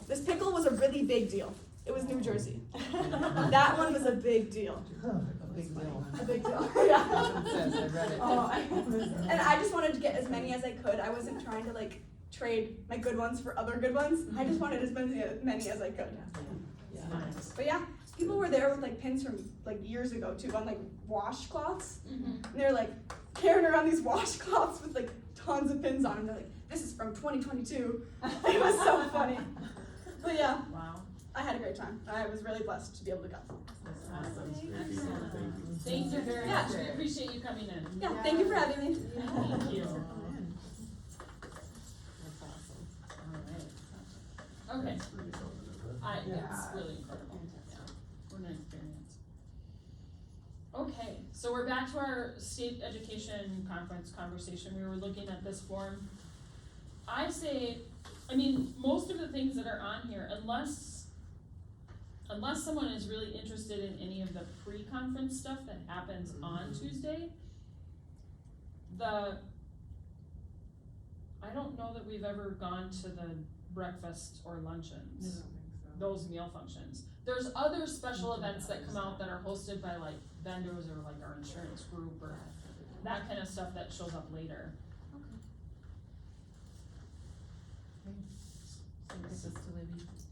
was a really big deal. It was New Jersey. That one was a big deal. A big deal. A big deal. Yeah. It says, I read it. And I just wanted to get as many as I could. I wasn't trying to like trade my good ones for other good ones. I just wanted as many as I could. Nice. But yeah, people were there with like pins from like years ago too on like washcloths. And they're like carrying around these washcloths with like tons of pins on them. They're like, this is from 2022. It was so funny. But yeah, Wow. I had a great time. I was really blessed to be able to go. Awesome. Excellent. Thank you. Thank you very Yeah. much. We appreciate you coming in. Yeah, thank you for having me. Thank you. That's awesome. All right. Okay. That's really something, isn't it? It's really incredible. Yeah. What an experience. Okay, so we're back to our state education conference conversation. We were looking at this form. I say, I mean, most of the things that are on here, unless someone is really interested in any of the pre-conference stuff that happens on Tuesday, I don't know that we've ever gone to the breakfast or luncheons, those meal functions. There's other special events that come out that are hosted by like vendors or like our insurance group or that kind of stuff that shows up later.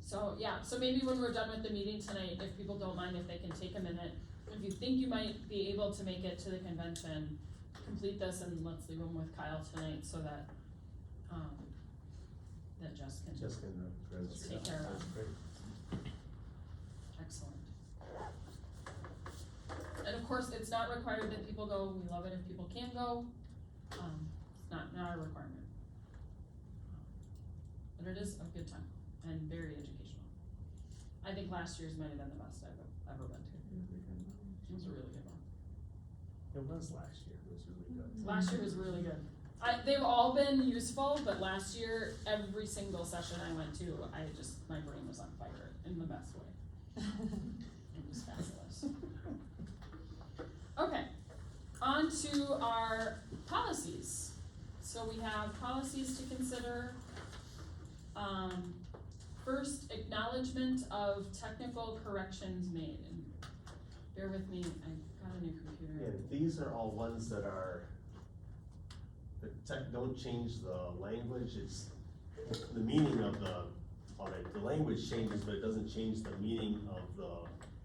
So yeah, so maybe when we're done with the meeting tonight, if people don't mind, if they can take a minute, if you think you might be able to make it to the convention, complete this and let's leave them with Kyle tonight so that, that Jess can. Just gonna Take care of it. That's great. Excellent. And of course, it's not required that people go, we love it if people can go, it's not a requirement. But it is a good time and very educational. I think last year's might have been the best I've ever been to. It was a really good one. It was last year, it was really good. Last year was really good. They've all been useful, but last year, every single session I went to, my brain was on fire in the best way. It was fabulous. Okay, on to our policies. So we have policies to consider. First, acknowledgement of technical corrections made. And bear with me, I've got a new computer. And these are all ones that are, don't change the language, it's the meaning of the language changes, but it doesn't change the meaning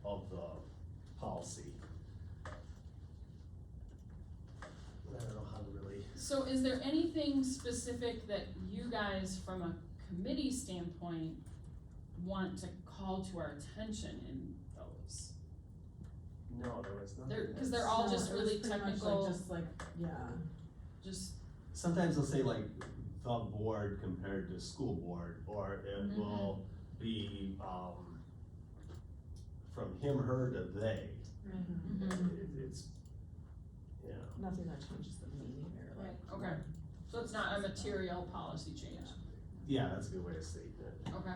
of the policy. I don't know how to really. So is there anything specific that you guys, from a committee standpoint, want to call to our attention in those? No, there was nothing. Cause they're all No, just it was really pretty much technical, just like, yeah. just, Sometimes they'll say like the board compared to school board, or it Mhm. will be, from him, her to they. It's, yeah. Nothing that changes the meaning or like. okay, so it's not a material policy change, Yeah, that's a good way to state it. okay?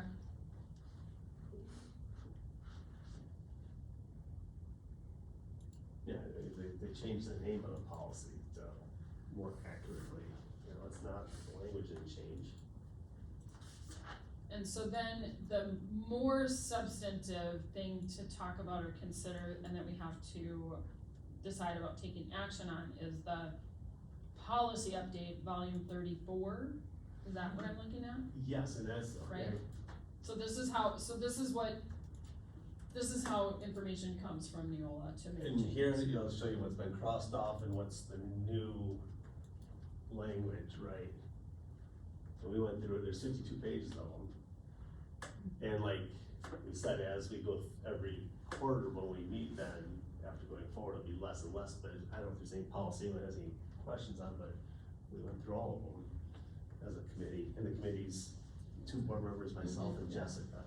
Yeah, they changed the name of the policy to more accurately, it's not, the language didn't change. And so then the more substantive thing to talk about or consider and that we have to decide about taking action on is the policy update, volume 34. Is that what I'm looking at? Yes, and that's, okay. Right. So this is how information comes from Neola to make And changes. here, I'll show you what's been crossed off and what's the new language, right? And we went through it, there's 52 pages of them. And like we said, as we go every quarter when we meet, then after going forward, it'll be less and less, but I don't know if there's any policy anyone has any questions on, but we went through all of them as a committee, and the committee's 2 board members, myself and Jessica.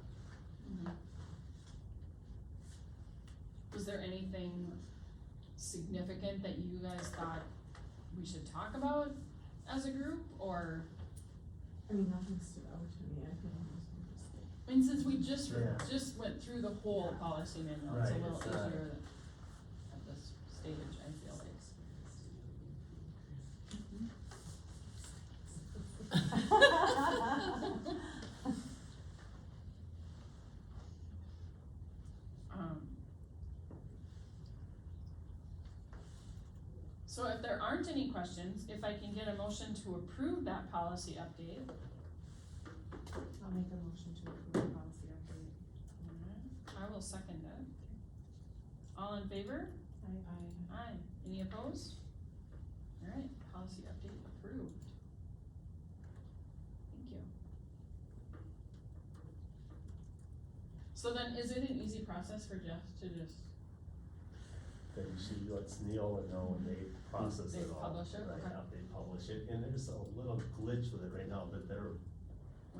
Mhm. Was there anything significant that you guys thought we should talk about as a group, or? I mean, nothing stood out to me, I think it was just like. I mean, since we just Yeah. went through the whole policy manual, it's a Right, little it's, easier at this stage, I feel like. So if there aren't any questions, if I can get a motion to approve that policy update. I'll make a motion to approve the policy update. I will second it. All in favor? Aye. Any opposed? Alright, policy update approved. Thank you. So then, is it an easy process for Jeff to just, Then she lets Neola know when they process They it all. publish it? Right, Okay. how they publish it, and there's a little glitch with it right now, but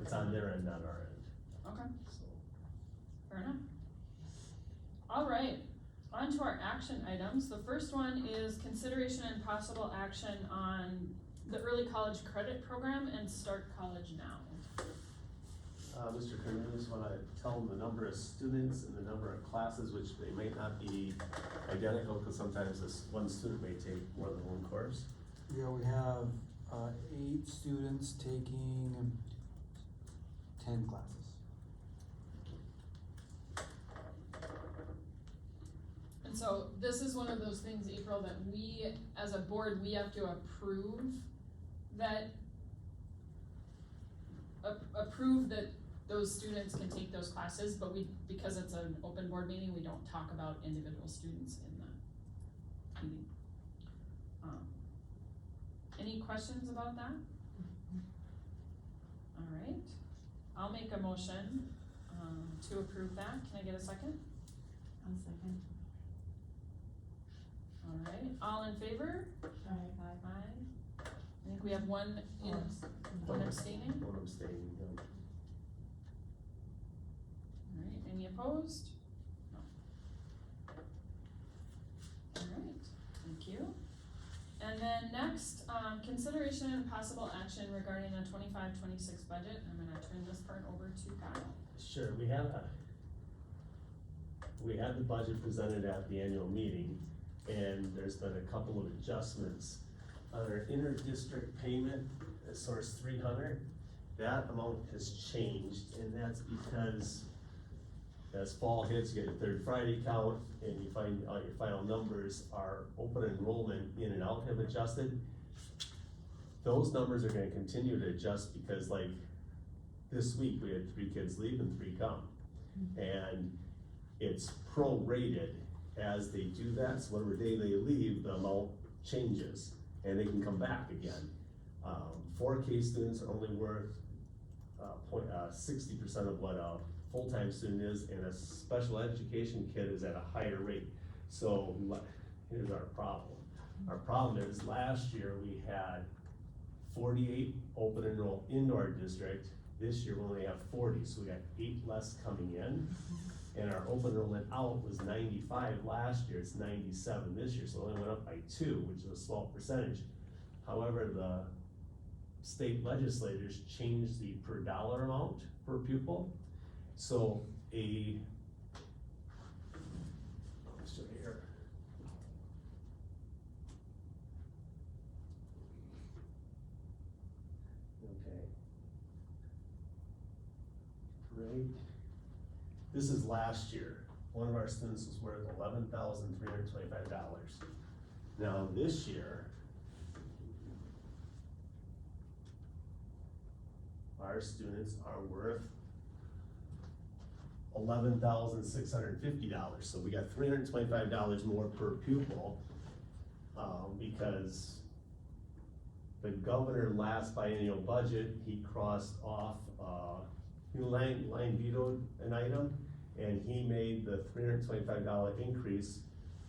it's on their end, not our end, okay, so. fair enough. Alright, on to our action items. The first one is consideration and possible action on the early college credit program and Start College Now. Mr. Cornelius, wanna tell them the number of students and the number of classes, which they might not be identical, cause sometimes this one student may take more than one course. Yeah, we have, 8 students taking 10 classes. And so this is one of those things, April, that we, as a board, we have to approve that those students can take those classes, but because it's an open board meeting, we don't talk about individual students in the meeting. Any questions about that? Alright, I'll make a motion, to approve that. Can I get a second? I'll second. Alright, all in favor? Aye. Aye. I think we have one abstaining. One abstaining, yeah. Alright, any opposed? No. Alright, thank you. And then next, consideration and possible action regarding the 25-26 budget. I'm gonna turn this part over to Kyle. Sure, we had the budget presented at the annual meeting, and there's been a couple of adjustments. On our inter-district payment, source 300, that amount has changed, and that's because as fall hits, you get your third Friday count, and you find out your final numbers are open enrollment in and out have adjusted. Those numbers are gonna continue to adjust because like this week, we had 3 kids leave and 3 come. And it's prorated as they do that, so whatever day they leave, the amount changes, and they can come back again. 4K students are only worth 60% of what a full-time student is, and a special education kid is at a higher rate. So here's our problem. Our problem is last year we had 48 open enroll into our district. This year we only have 40, so we got 8 less coming in. And our open enrollment out was 95 last year, it's 97 this year, so it only went up by 2, which is a small percentage. However, the state legislators changed the per dollar amount per pupil. So let's show you here. Okay. Right. This is last year. One of our students was worth $11,325. Now this year, our students are worth $11,650. So we got $325 more per pupil, because the governor last biennial budget, he crossed off, he line vetoed an item, and he made the $325 increase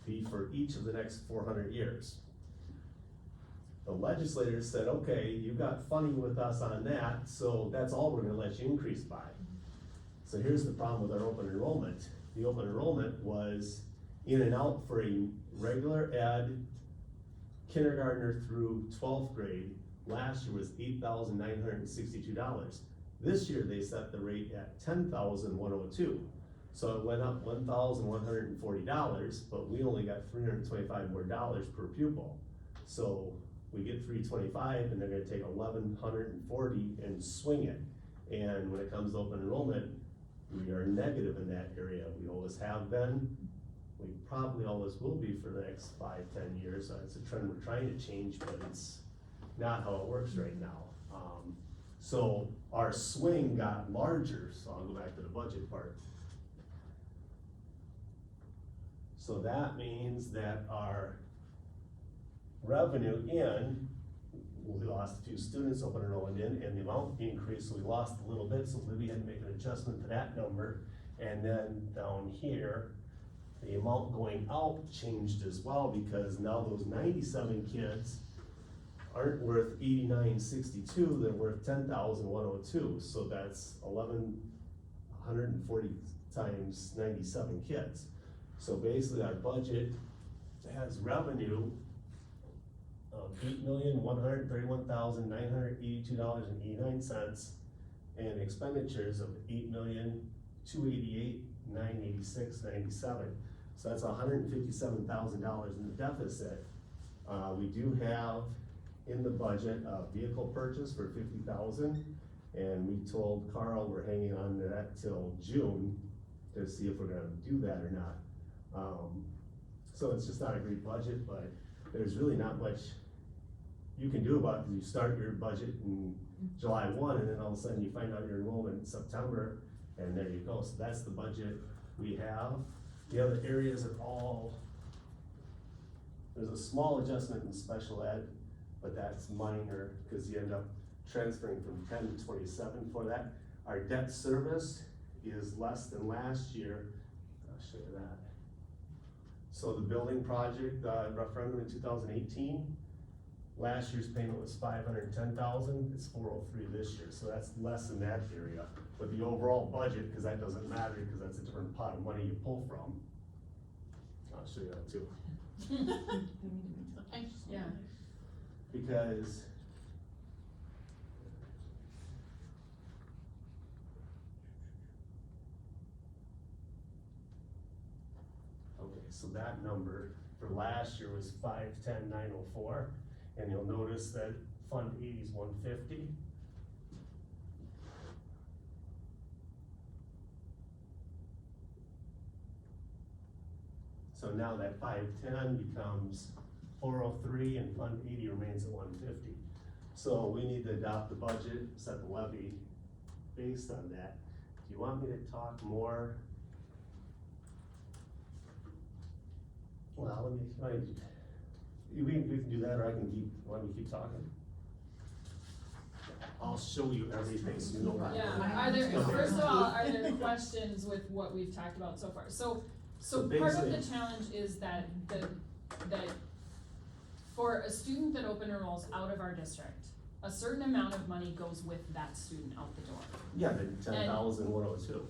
be for each of the next 400 years. The legislators said, okay, you got funny with us on that, so that's all we're gonna let you increase by. So here's the problem with our open enrollment. The open enrollment was in and out for a regular ed kindergartner through 12th grade. Last year was $8,962. This year they set the rate at $10,102. So it went up $1,140, but we only got $325 more per pupil. So we get $325 and they're gonna take $1,140 and swing it. And when it comes to open enrollment, we are negative in that area. We always have been. We probably always will be for the next 5-10 years. It's a trend we're trying to change, but it's not how it works right now. So our swing got larger, so I'll go back to the budget part. So that means that our revenue in, we lost a few students open enrollment in, and the amount increased, so we lost a little bit, so Libby had to make an adjustment to that number. And then down here, the amount going out changed as well, because now those 97 kids aren't worth $89.62, they're worth $10,102. So that's 1,140 times 97 kids. So basically our budget has revenue of $8,131,982.89 and expenditures of $8,288,986.97. So that's $157,000 in the deficit. We do have in the budget a vehicle purchase for $50,000, and we told Carl we're hanging on to that till June to see if we're gonna do that or not. So it's just not a great budget, but there's really not much you can do about it, because you start your budget in July 1, and then all of a sudden you find out your enrollment in September, and there you go. So that's the budget we have. The other areas are all, there's a small adjustment in special ed. but that's minor, cause you end up transferring from 10 to 27 for that. Our debt service is less than last year, I'll show you that. So the building project, referendum in 2018, last year's payment was 510,000, it's 403 this year, so that's less in that area. But the overall budget, cause that doesn't matter, cause that's a different pot of money you pull from. I'll show you that too. Okay. Yeah. Because okay, so that number for last year was 510,904, and you'll notice that Fund 80 is 150. So now that 510 becomes 403 and Fund 80 remains at 150. So we need to adopt the budget, set the levy based on that. Do you want me to talk more? Well, we can do that, or I can want me to keep talking? I'll show you everything so you know what. Yeah, are there, first of all, are there questions with what we've talked about so far? So part of the basically- challenge is that that for a student that open enrolls out of our district, a certain amount of money goes with that student out the door. Yeah, the 10,102.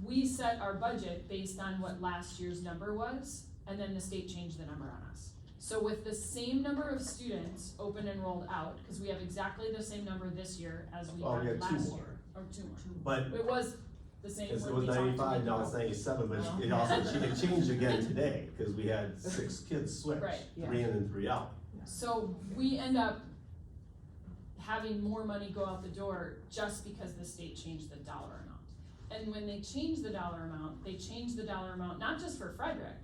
We set our budget based on what last year's number was, and then the state changed the number on us. So with the same number of students open enrolled out, cause we have exactly the same number this year as we Oh, we had had two last more. year, or two more. But It was the same because it when was we talked to 95, now people. it's 97, but it also, it changed again today, cause we had 6 kids switch, Right. 3 in and 3 out. So we end up having more money go out the door just because the state changed the dollar amount. And when they change the dollar amount, they change the dollar amount, not just for Frederic,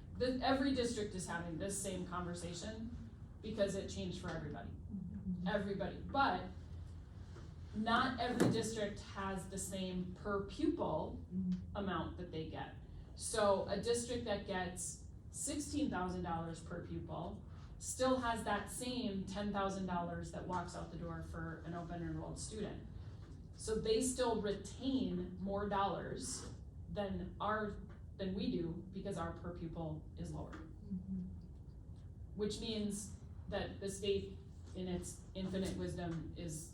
every district is having this same conversation because it changed for everybody. Everybody, but not every district has the same per pupil amount that they get. So a district that gets $16,000 per pupil still has that same $10,000 that walks out the door for an open enrolled student. So they still retain more dollars than we do because our per pupil is lower. Which means that the state, in its infinite wisdom, is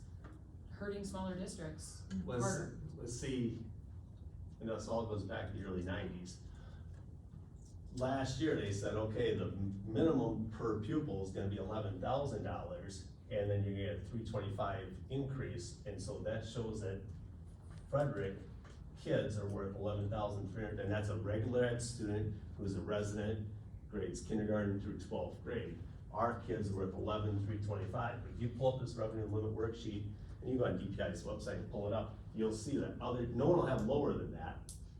hurting smaller districts harder. Let's see, and this all goes back to the early 90s. Last year, they said, okay, the minimum per pupil is gonna be $11,000, and then you're gonna get a $325 increase, and so that shows that Frederic kids are worth $11,300, and that's a regular ed student who's a resident, grades kindergarten through 12th grade. Our kids are worth $11,325, but if you pull up this revenue limit worksheet, and you go on DPI's website and pull it up, you'll see that no one will have lower than that,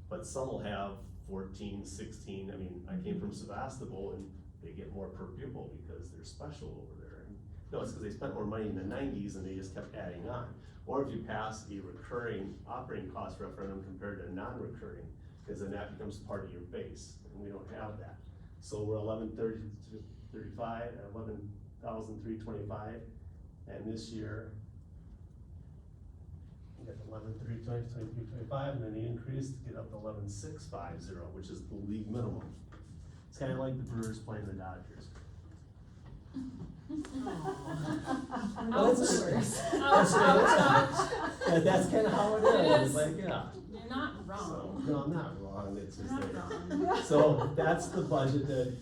but some will have 14, 16, I mean, I came from Sebastopol and they get more per pupil because they're special over there. And no, it's because they spent more money in the 90s and they just kept adding on. Or if you pass a recurring operating cost referendum compared to non-recurring, because then that becomes part of your base, and we don't have that. So we're 11,325, and this year, we got 11,325, and then the increase to get up to 11,650, which is the league minimum. It's kind of like the Brewers playing the Dodgers. Well, it's worse. Ouch, ouch, ouch. That's kind of how it It is, is. it's like, yeah. You're not So, wrong. no, I'm not wrong, it's just Not that. wrong. So that's the budget that,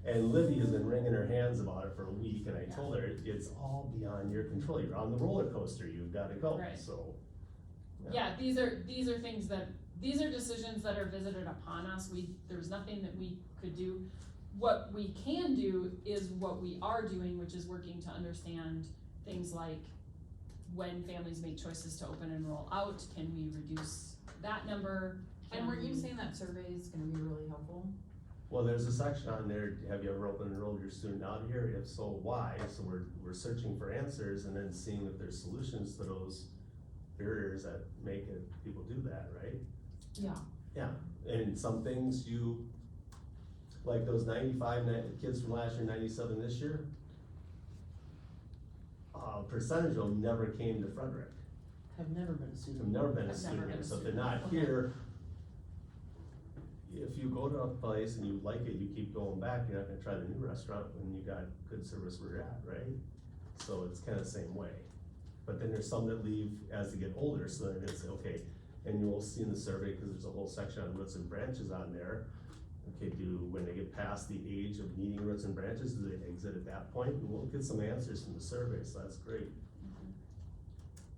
and Lydia's been wringing her hands about it for a week, and I told her, it's all beyond your control, you're on the roller coaster, you've gotta go, Right. so. Yeah, these are things that, these are decisions that are visited upon us. There's nothing that we could do. What we can do is what we are doing, which is working to understand things like when families make choices to open enroll out, can we reduce that number? And were you saying that survey is gonna be really helpful? Well, there's a section on there, have you ever open enrolled your student out here? If so, why? So we're searching for answers and then seeing if there's solutions to those barriers that make it, people do that, right? Yeah. Yeah, and some things like those 95 kids from last year, 97 this year, a percentage of them never came to Frederic, Have never been a student. have never been a Have never student been here, a so if they're student. not Okay. here, if you go to a place and you like it, you keep going back, you're not gonna try the new restaurant when you got good service where you're at, right? So it's kinda the same way. But then there's some that leave as they get older, so then it's, okay, and you'll see in the survey, cause there's a whole section on roots and branches on there. Okay, when they get past the age of needing roots and branches, do they exit at that point? And we'll get some answers from the survey, so that's great.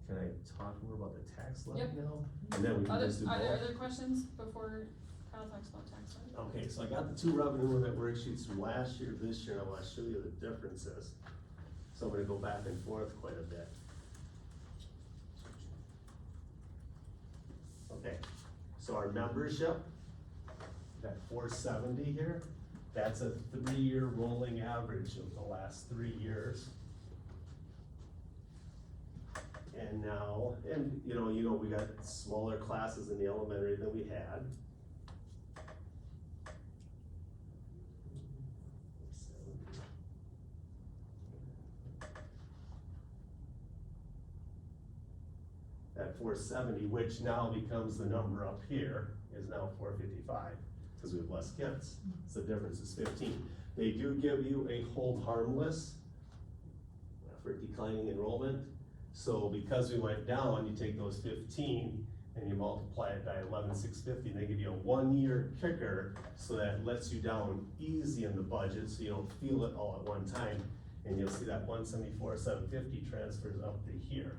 Can I talk more about the tax levy Yep. now? And then we can Other, just do both. are there other questions before Kyle talks about tax levy? Okay, so I got the two revenue limit worksheets from last year, this year, and I wanna show you the differences. So I'm gonna go back and forth quite a bit. Okay, so our membership, that 470 here, that's a 3-year rolling average of the last 3 years. And now, and you know, we got smaller classes in the elementary than we had. That 470, which now becomes the number up here, is now 455, because we have less kids. So the difference is 15. They do give you a hold harmless for declining enrollment. So because we went down, you take those 15 and you multiply it by 11,650, and they give you a 1-year kicker, so that lets you down easy in the budget, so you don't feel it all at one time. And you'll see that 174,750 transfers up to here.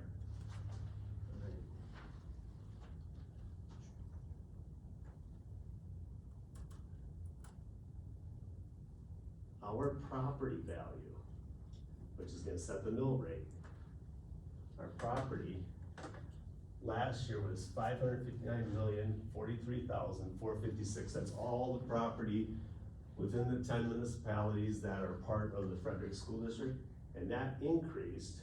Our property value, which is gonna set the mill rate. Our property last year was 559,043,456. That's all the property within the 10 municipalities that are part of the Frederic School District, and that increased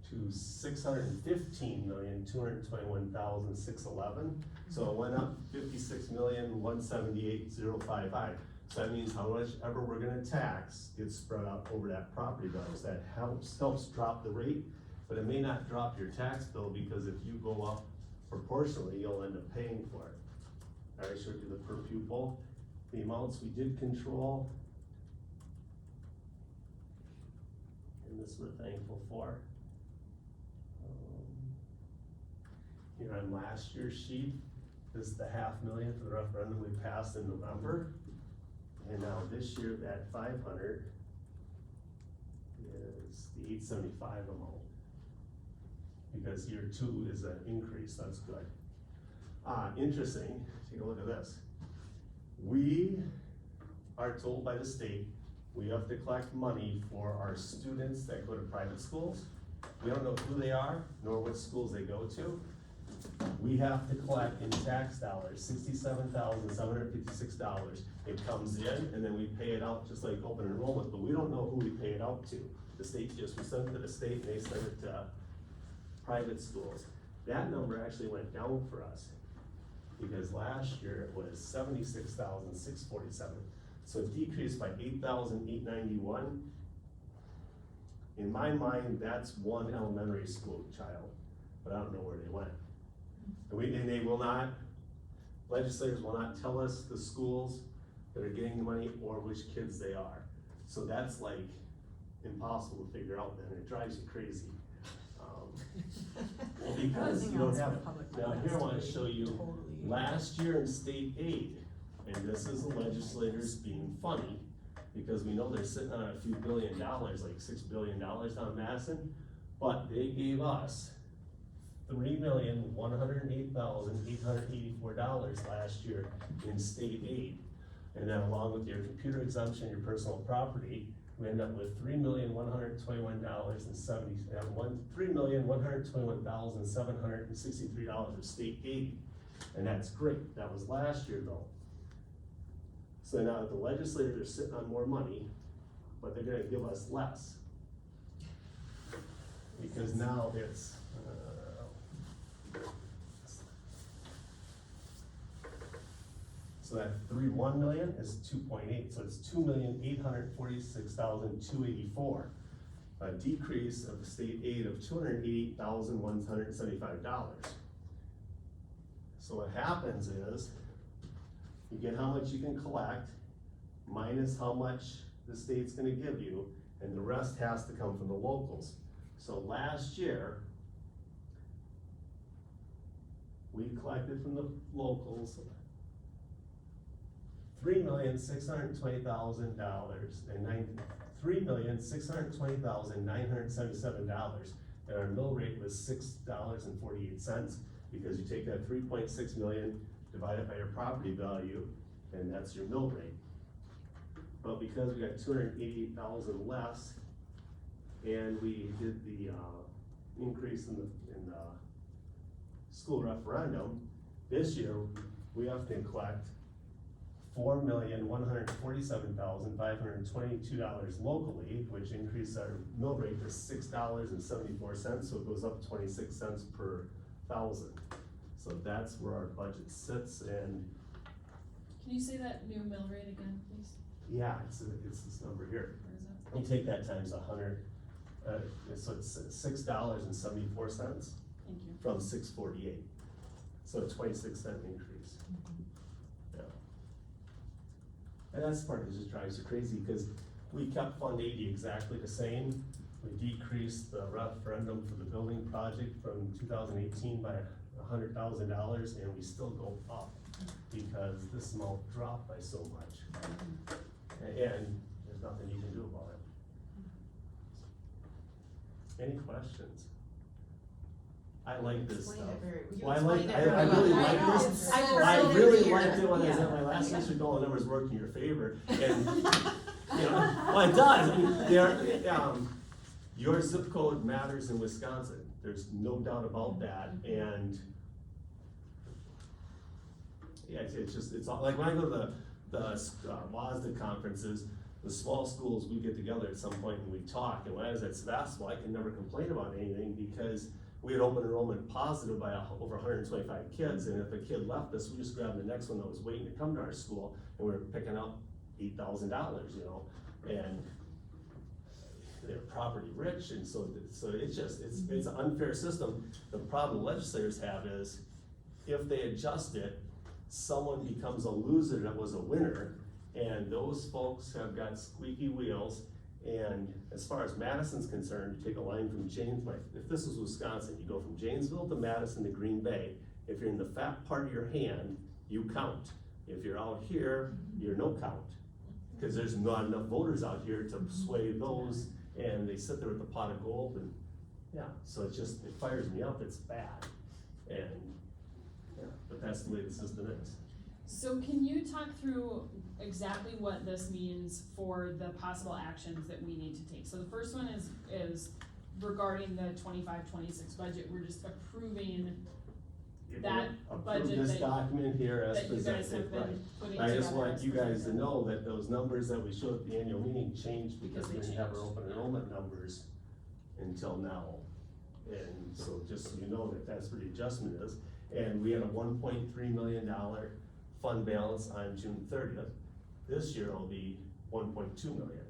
to 615,221,611. So it went up 56,178,055. So that means how much ever we're gonna tax gets spread out over that property value. So that helps drop the rate, but it may not drop your tax bill, because if you go up proportionally, you'll end up paying for it. I already showed you the per pupil, the amounts we did control. And this we're thankful for. Here on last year's sheet, this is the $500,000 for the referendum we passed in November. And now this year, that 500 is the 875 amount. Because year 2 is an increase, that's good. Interesting, take a look at this. We are told by the state, we have to collect money for our students that go to private schools. We don't know who they are, nor what schools they go to. We have to collect in tax dollars, $67,756. It comes in, and then we pay it out just like open enrollment, but we don't know who we pay it out to. The state we send it to the state, and they send it to private schools. That number actually went down for us, because last year it was 76,647. So it decreased by 8,891. In my mind, that's one elementary school child, but I don't know where they went. And they will not, legislators will not tell us the schools that are getting the money or which kids they are. So that's like impossible to figure out then, it drives you crazy. Well, because you don't have it. Now here I wanna show you, last year in state aid, and this is the legislators being funny, because we know they're sitting on a few $1 billion, like $6 billion down in Madison, but they gave us $3,108,884 last year in state aid. And then along with your computer exemption, your personal property, we end up with $3,121,763 of state aid. And that's great, that was last year though. So now the legislators are sitting on more money, but they're gonna give us less. Because now it's, so So that 3.1 million is 2.8, so it's 2,846,284. A decrease of the state aid of $288,175. So what happens is, you get how much you can collect, minus how much the state's gonna give you, and the rest has to come from the locals. So last year, we collected from the locals $3,620,000 and $3,620,977, and our mill rate was $6.48, because you take that 3.6 million, divide it by your property value, and that's your mill rate. But because we got 288,000 less, and we did the increase in the school referendum, this year we have to collect $4,147,522 locally, which increased our mill rate to $6.74, so it goes up 26 cents per thousand. So that's where our budget sits, and Can you say that new mill rate again, please? yeah, it's this number here. Where is it? You take that times 100, so it's $6.74 Thank you. from $6.48, so a 26-cent increase. Yeah. And that's the part that just drives you crazy, because we kept Fund 80 exactly the same. We decreased the referendum for the building project from 2018 by $100,000, and we still go up because this amount dropped by so much. And there's nothing you can do about it. Any questions? I like this stuff. Well, I really like this. I really liked it when I was at my last semester, all the numbers work in your favor, and, you know, well, it does. I mean, your zip code matters in Wisconsin, there's no doubt about that, and yeah, it's all, like when I go to the WASDA conferences, the small schools, we get together at some point and we talk, and when I was at Sebastopol, I could never complain about anything, because we had open enrollment positive by over 125 kids, and if a kid left us, we just grabbed the next one that was waiting to come to our school, and we were picking up $8,000, you know, and they're property rich, and so it's an unfair system. The problem the legislators have is, if they adjust it, someone becomes a loser that was a winner, and those folks have got squeaky wheels. And as far as Madison's concerned, you take a line from if this was Wisconsin, you go from Janesville to Madison to Green Bay. If you're in the fat part of your hand, you count. If you're out here, you're no count. Because there's not enough voters out here to sway those, and they sit there with the pot of gold, and yeah, so it fires me up, it's bad. And yeah, but that's the way the system is. So can you talk through exactly what this means for the possible actions that we need to take? So the first one is regarding the 25-26 budget, we're just approving that budget This document here as that you guys have presented, been right. putting I just together want as you guys to presented. know that those numbers that we showed at the annual meeting changed because we Because they didn't have our changed. open enrollment numbers until now. And so just so you know that that's where the adjustment is. And we had a $1.3 million fund balance on June 30th. This year it'll be 1.2 million.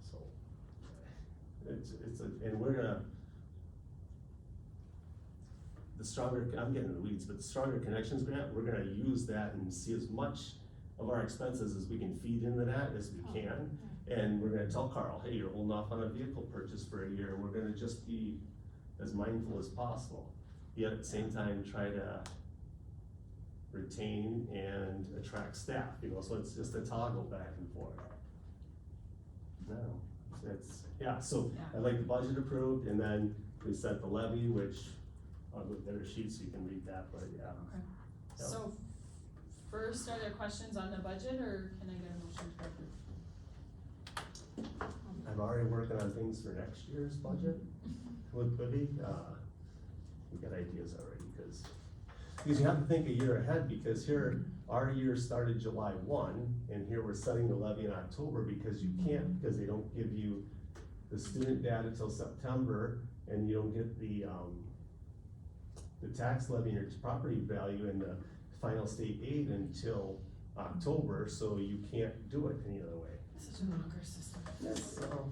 So and we're gonna, I'm getting in the weeds, but the Stronger Connections grant, we're gonna use that and see as much of our expenses as we can feed into that as we can. And we're gonna tell Carl, hey, you're holding off on a vehicle purchase for a year, and we're gonna just be as mindful as possible. Yet at the same time, try to retain and attract staff, you know, so it's just a toggle back and forth. No, so I'd like the budget approved, and then we set the levy, which I'll go better sheet so you can read that, but yeah. Okay. Yeah. So first, are there questions on the budget, or can I get a motion to approve? I'm already working on things for next year's budget, with Libby, we got ideas already, because you have to think a year ahead, because here, our year started July 1, and here we're setting the levy in October, because you can't, because they don't give you the student data till September, and you don't get the tax levy and your property value and the final state aid until October, so you can't do it any other way. Such a longer system. So.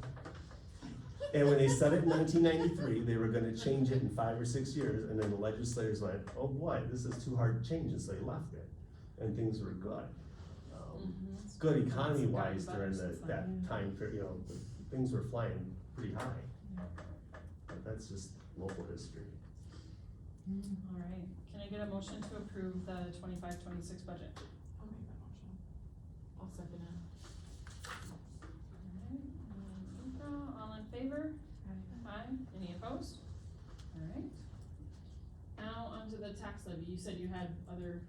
And when they said it in 1993, they were gonna change it in 5 or 6 years, and then the legislators went, oh boy, this is too hard to change, and so they left it, and things were good. It's good economy-wise during that time period, you know, things were flying pretty high. But that's just local history. Alright, can I get a motion to approve the 25-26 budget? I'll make that motion. I'll second it. Alright, all in favor? Aye. Any opposed? Alright. Now onto the tax levy, you said you had other,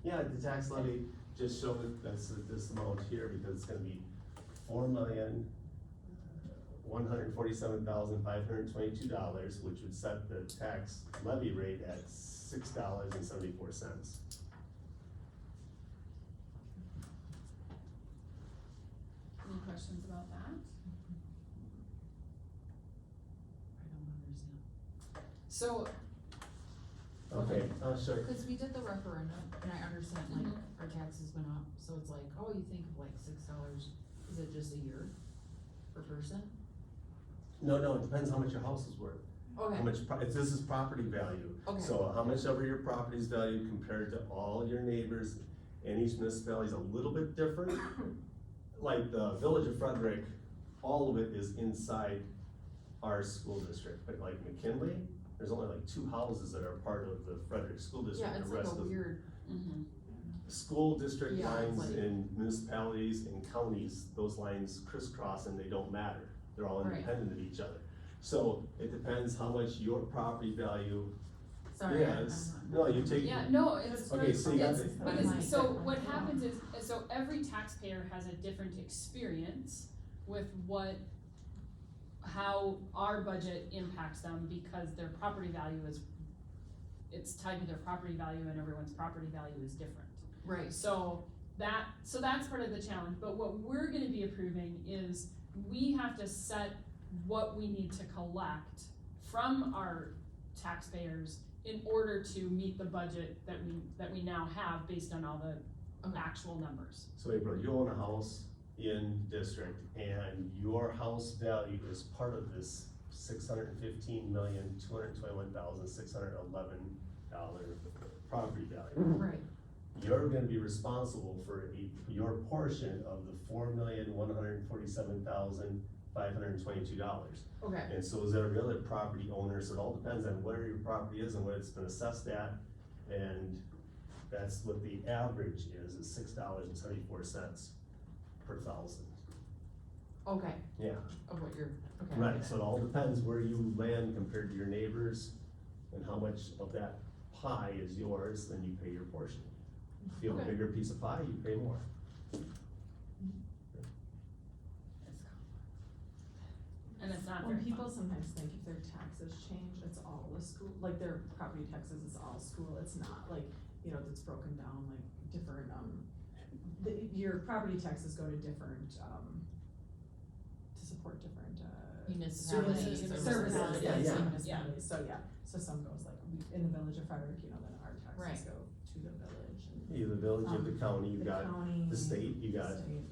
Yeah, the tax levy just showed that that's this amount here, because it's gonna be $4,147,522, which would set the tax levy rate at $6.74. any questions about that? I don't understand. So, Okay, I'll show you. Cause we did the referendum, and I understand, like, our taxes went up, so it's like, oh, you think of like $6, is it just a year per person? No, it depends how much your house is worth. Okay, How much, this is property value. okay. So how much of your property's value compared to all your neighbors, and each municipality is a little bit different. Like the village of Frederic, all of it is inside our school district, but like McKinley, there's only like 2 houses that are part of the Frederic School District. Yeah, it's The like rest a of weird, school district Yeah, it's lines like- in municipalities and counties, those lines crisscross and they don't matter. They're all Right. independent of each other. So it depends how much your property value sorry. is. No, you take. yeah, no, it's, Okay, so you got it's, the. because, so what happens is, so every taxpayer has a different experience with how our budget impacts them, because their property value is, it's tied to their property value, and everyone's property value is different. Right, So that's part of the challenge, but what we're gonna be approving is, we have to set what we need to collect from our taxpayers in order to meet the budget that we now have based on all the Okay. actual numbers. So April, you own a house in district, and your house value is part of this $615,221,611 property value. right, You're gonna be responsible for your portion of the $4,147,522. okay, And so is every other property owner, so it all depends on where your property is and what it's been assessed at, and that's what the average is $6.74 per thousand. okay, Yeah, of what you're, okay. right, so it all depends where you land compared to your neighbors, and how much of that pie is yours, then you pay your portion. If you have a Okay. bigger piece of pie, you pay more. And it's not When very people fun. sometimes think if their taxes change, it's all the school, like their property taxes is all school, it's not like, you know, it's broken down like different, your property taxes go to different, to support different, Municipalities or services, municipalities. Yeah, yeah. municipalities, so yeah, so some goes like, in the village of Frederic, you know, then our taxes Right. go to the village and. You have the village, you have the county, you the got county, the state, you got, state.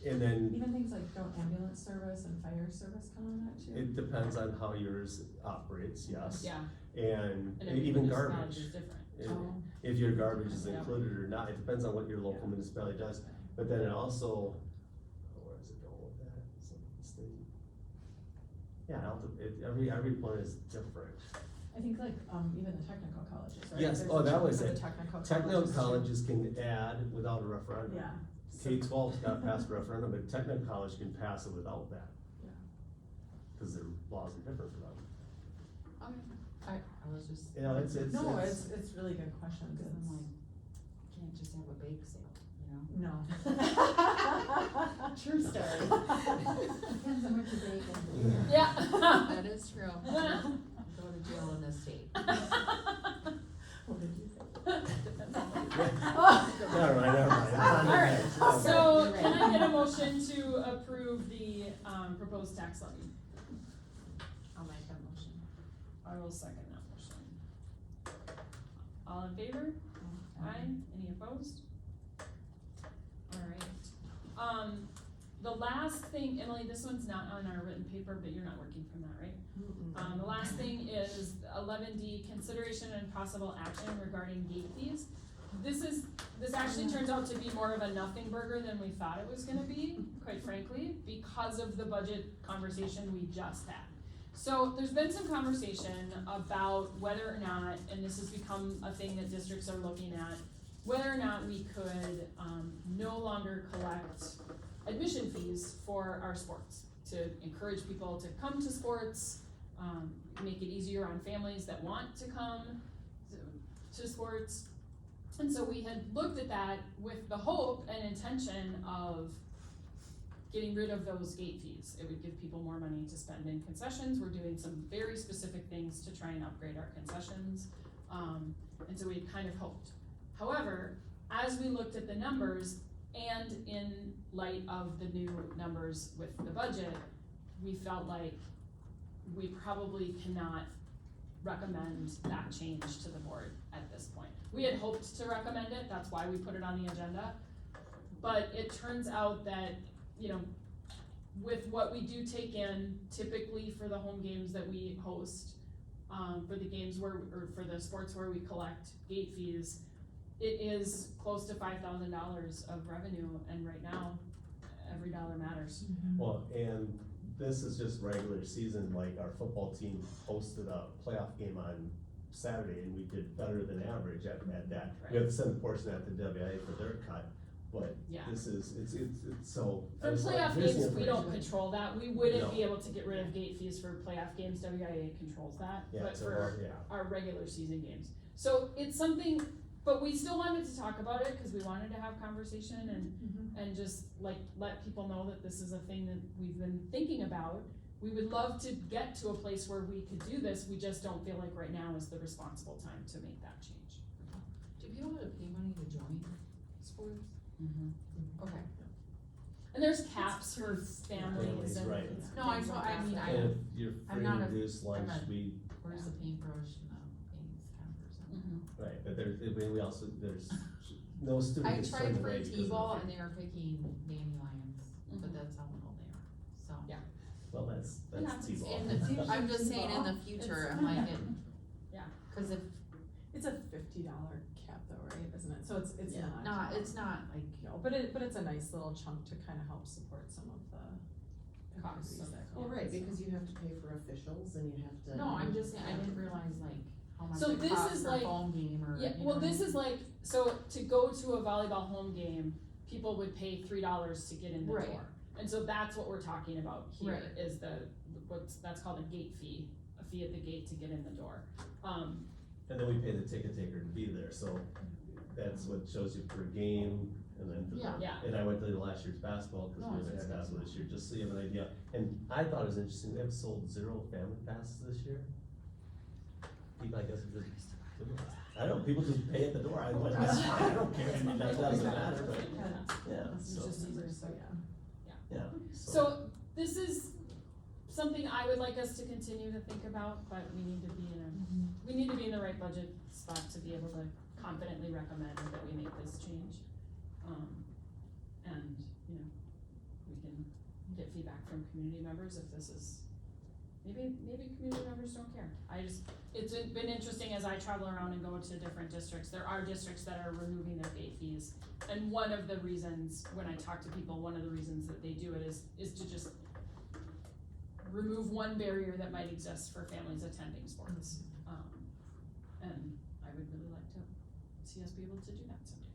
and then Even things like, don't ambulance service and fire service come on that too? it depends on how yours operates, yes. Yeah, And and every even municipality garbage, is different. if, Oh. if your garbage is Yeah. included or not, it depends on what your local Yeah. municipality does. But then it also, where does it go with that? It's like the state. Yeah, every one is different. I think like, even the technical colleges, right? Yes, There's oh, a that chunk was for the it. Technical Technical too. colleges can add without a referendum. Yeah. K-12's got passed a referendum, but technical college can pass it without that. Yeah. Cause their laws are different for them. I was just. You know, it's. No, it's really good questions. Cause I'm It's- like, can't just have a bake sale, you know? No. True story. Depends on what you bake and. Yeah. That is true. Go to jail in this state. What did you say? Never mind. Alright, Okay. so can I get a motion to approve the, proposed tax levy? I'll make that motion. I will second that motion. All in favor? Aye, any opposed? The last thing, Emily, this one's not on our written paper, but you're not working from that, right? The last thing is 11D, consideration and possible action regarding gate fees. This actually turns out to be more of a nothing burger than we thought it was gonna be, quite frankly, because of the budget conversation we just had. So there's been some conversation about whether or not, and this has become a thing that districts are looking at, whether or not we could no longer collect admission fees for our sports, to encourage people to come to sports, make it easier on families that want to come to sports. And so we had looked at that with the hope and intention of getting rid of those gate fees. It would give people more money to spend in concessions. We're doing some very specific things to try and upgrade our concessions. And so we had kind of hoped. However, as we looked at the numbers, and in light of the new numbers with the budget, we felt like we probably cannot recommend that change to the board at this point. We had hoped to recommend it, that's why we put it on the agenda. But it turns out that, you know, with what we do take in, typically for the home games that we host, for the games where, or for the sports where we collect gate fees, it is close to $5,000 of revenue, and right now, every dollar matters. Well, and this is just regular season, like our football team hosted a playoff game on Saturday, and we did better than average at that. We have to send a portion out to WIA for their cut, but Yeah. this is, it's so. For it's like, playoff here's the games, we don't information. control that, we wouldn't No. be able to get rid of gate fees for playoff games, WIA controls that, Yeah, but so, for yeah. our regular season games. So it's something, but we still wanted to talk about it, cause we wanted to have conversation and just like let people know that this is a thing that we've been thinking about. We would love to get to a place where we could do this, we just don't feel like right now is the responsible time to make that change. Do people have to pay money to join sports? Okay. And there's caps for families Families, and. right. No, I mean, I, And if you're I'm free not a- reduced lunch, I'm a- we, where's the paintbrush and the paints kind of person? right, but there's, we also, there's no student I gets tried turned for away because of the T-ball fee. and they were picking dandelions, but that's how little they are, so. Yeah. Well, that's happens. T-ball. In the future, I'm just saying in the future, I'm like, Yeah. cause if, It's a $50 cap though, right, isn't it? So it's Yeah. not. it's not like, No, but it's a nice little chunk to kind of help support some of the Costs of activities that it. go Well, on, right, so. because you have to pay for officials and you have to. no, I'm just saying, I didn't realize like how much So it this costs is for like- a home game or, Yeah, you well, know. this is like, so to go to a volleyball home game, people would pay $3 to get in the Right. door. And so that's what we're talking about here, Right. is that's called a gate fee, a fee at the gate to get in the door. And then we pay the ticket taker to be there, so that's what shows you per game, and then for the. Yeah. Yeah. And I went to last year's basketball, cause No, we it's haven't had basketball this year, expensive. just so you have an idea. And I thought it was interesting, they have sold 0 family passes this year. People, I guess, are just, I don't know, people just pay at the door, I'm like, that's fine, I don't care, I mean, that doesn't matter, but, yeah, It's so, just easier, so yeah. yeah, So this is something I would like us to continue to think about, but we need to be in the right budget spot to be able to confidently recommend that we make this change. And, you know, we can get feedback from community members if this is, maybe community members don't care. It's been interesting as I travel around and go to different districts, there are districts that are removing their gate fees. And one of the reasons, when I talk to people, one of the reasons that they do it is to just remove one barrier that might exist for families attending sports. And I would really like to see us be able to do that someday.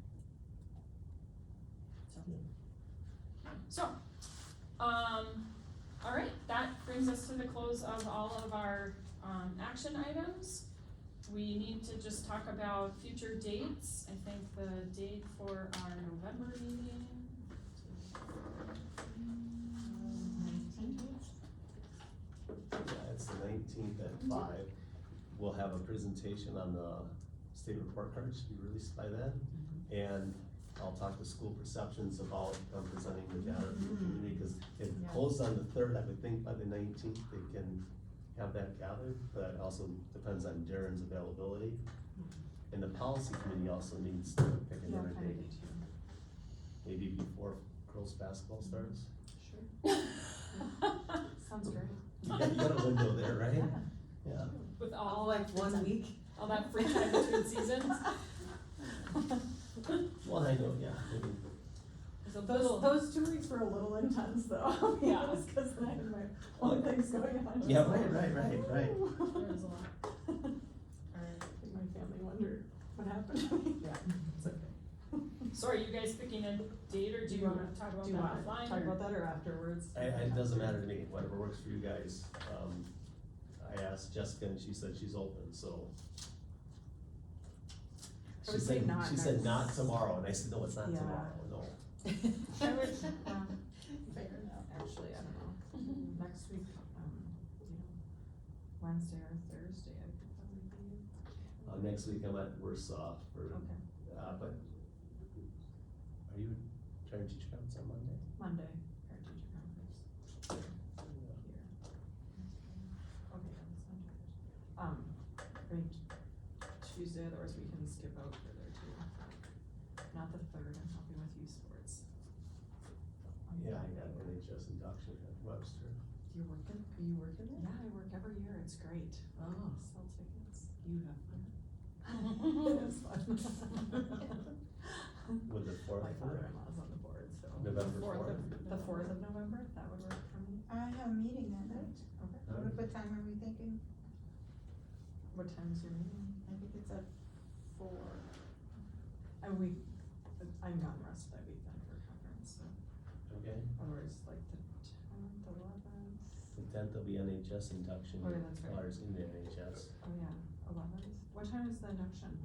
So, all right, that brings us to the close of all of our, action items. We need to just talk about future dates. I think the date for our November meeting. yeah, it's the 19th at 5. We'll have a presentation on the state report card, should be released by then. And I'll talk to school perceptions about presenting the data to the community, cause it closed on the 3rd, I would think by the 19th they can have that gathered, but it also depends on Darren's availability. And the policy committee also needs to pick another date, maybe before girls' basketball starts? Sounds great. You got a window there, right? Yeah. With All all, like 1 week. all that free time between seasons. Well, I know, yeah, I mean, There's a little, Those 2 weeks were a little intense though, Yeah. just cause then I had my own things going on. yeah, right. there is a lot. Alright, I think my family wondered what happened to me. Yeah. It's okay. So are you guys picking a date, or do you wanna talk about Do you that wanna offline? talk or- about that or afterwards? it doesn't matter to me, whatever works for you guys. I asked Jessica and she said she's open, so. I would say not She said next- not tomorrow, and I said, no, it's not Yeah. tomorrow, no. I would, fair enough, actually, I don't know, next week, Wednesday or Thursday, I could probably be. Next week I'm at Warsaw for, Okay. but, are you trying to teach conference on Monday? Monday, parent teacher conference. Here. Okay, that's Monday. I mean, Tuesday, otherwise we can skip out further too. Not the 3rd, I'm helping with youth sports. Yeah, I got NHS induction at Webster. You're working, are you working there? Yeah, I work every year, it's great. Oh, Sell tickets. you have fun. It's fun. With the fourth My one? father-in-law's on the board, so. November The 4th 4th. of, the 4th of November, if that would work for me. I have a meeting that night. Okay. What time are we thinking? What time is your meeting? I think it's at 4. I'm gone the rest of that week then for a conference, so Okay, otherwise like the 10th, 11th. the 10th will be NHS induction. Oh, yeah, that's right. Ours in the NHS. Oh, yeah, 11th. What time is the induction?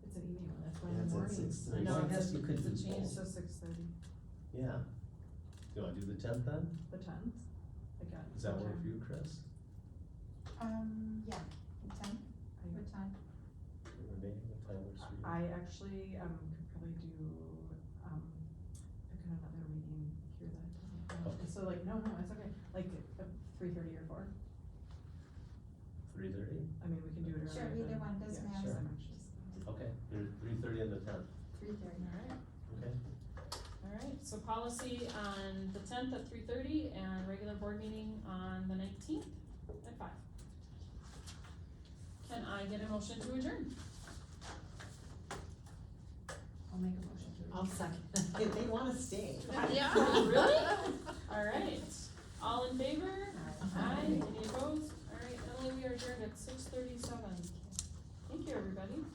It's an evening one, that's why in Yeah, the it's at morning. 6:30. No, So I it's guess a- you could it's a do change, both. So 6:30, Yeah. You wanna do the 10th then? the 10th? I got. Does that what work time? for you, Chris? Yeah, 10. I- What time? Renee, what time works for you? I actually, could probably do, pick another meeting here that doesn't. Okay. So like, no, it's okay, like, 3:30 or 4, 3:30? I mean, we can do it earlier. Sure, either than- one, doesn't yeah, matter. sure, I'm actually- Okay, you're 3:30 on the 10th, 3:30. Alright, okay? alright, so policy on the 10th at 3:30 and regular board meeting on the 19th at 5. Can I get a motion to adjourn? I'll make a motion to. I'll second, if they wanna stay. Yeah. Really? Alright, all in favor? Aye, any opposed? Alright, Emily, we are adjourned at 6:37. Thank you, everybody.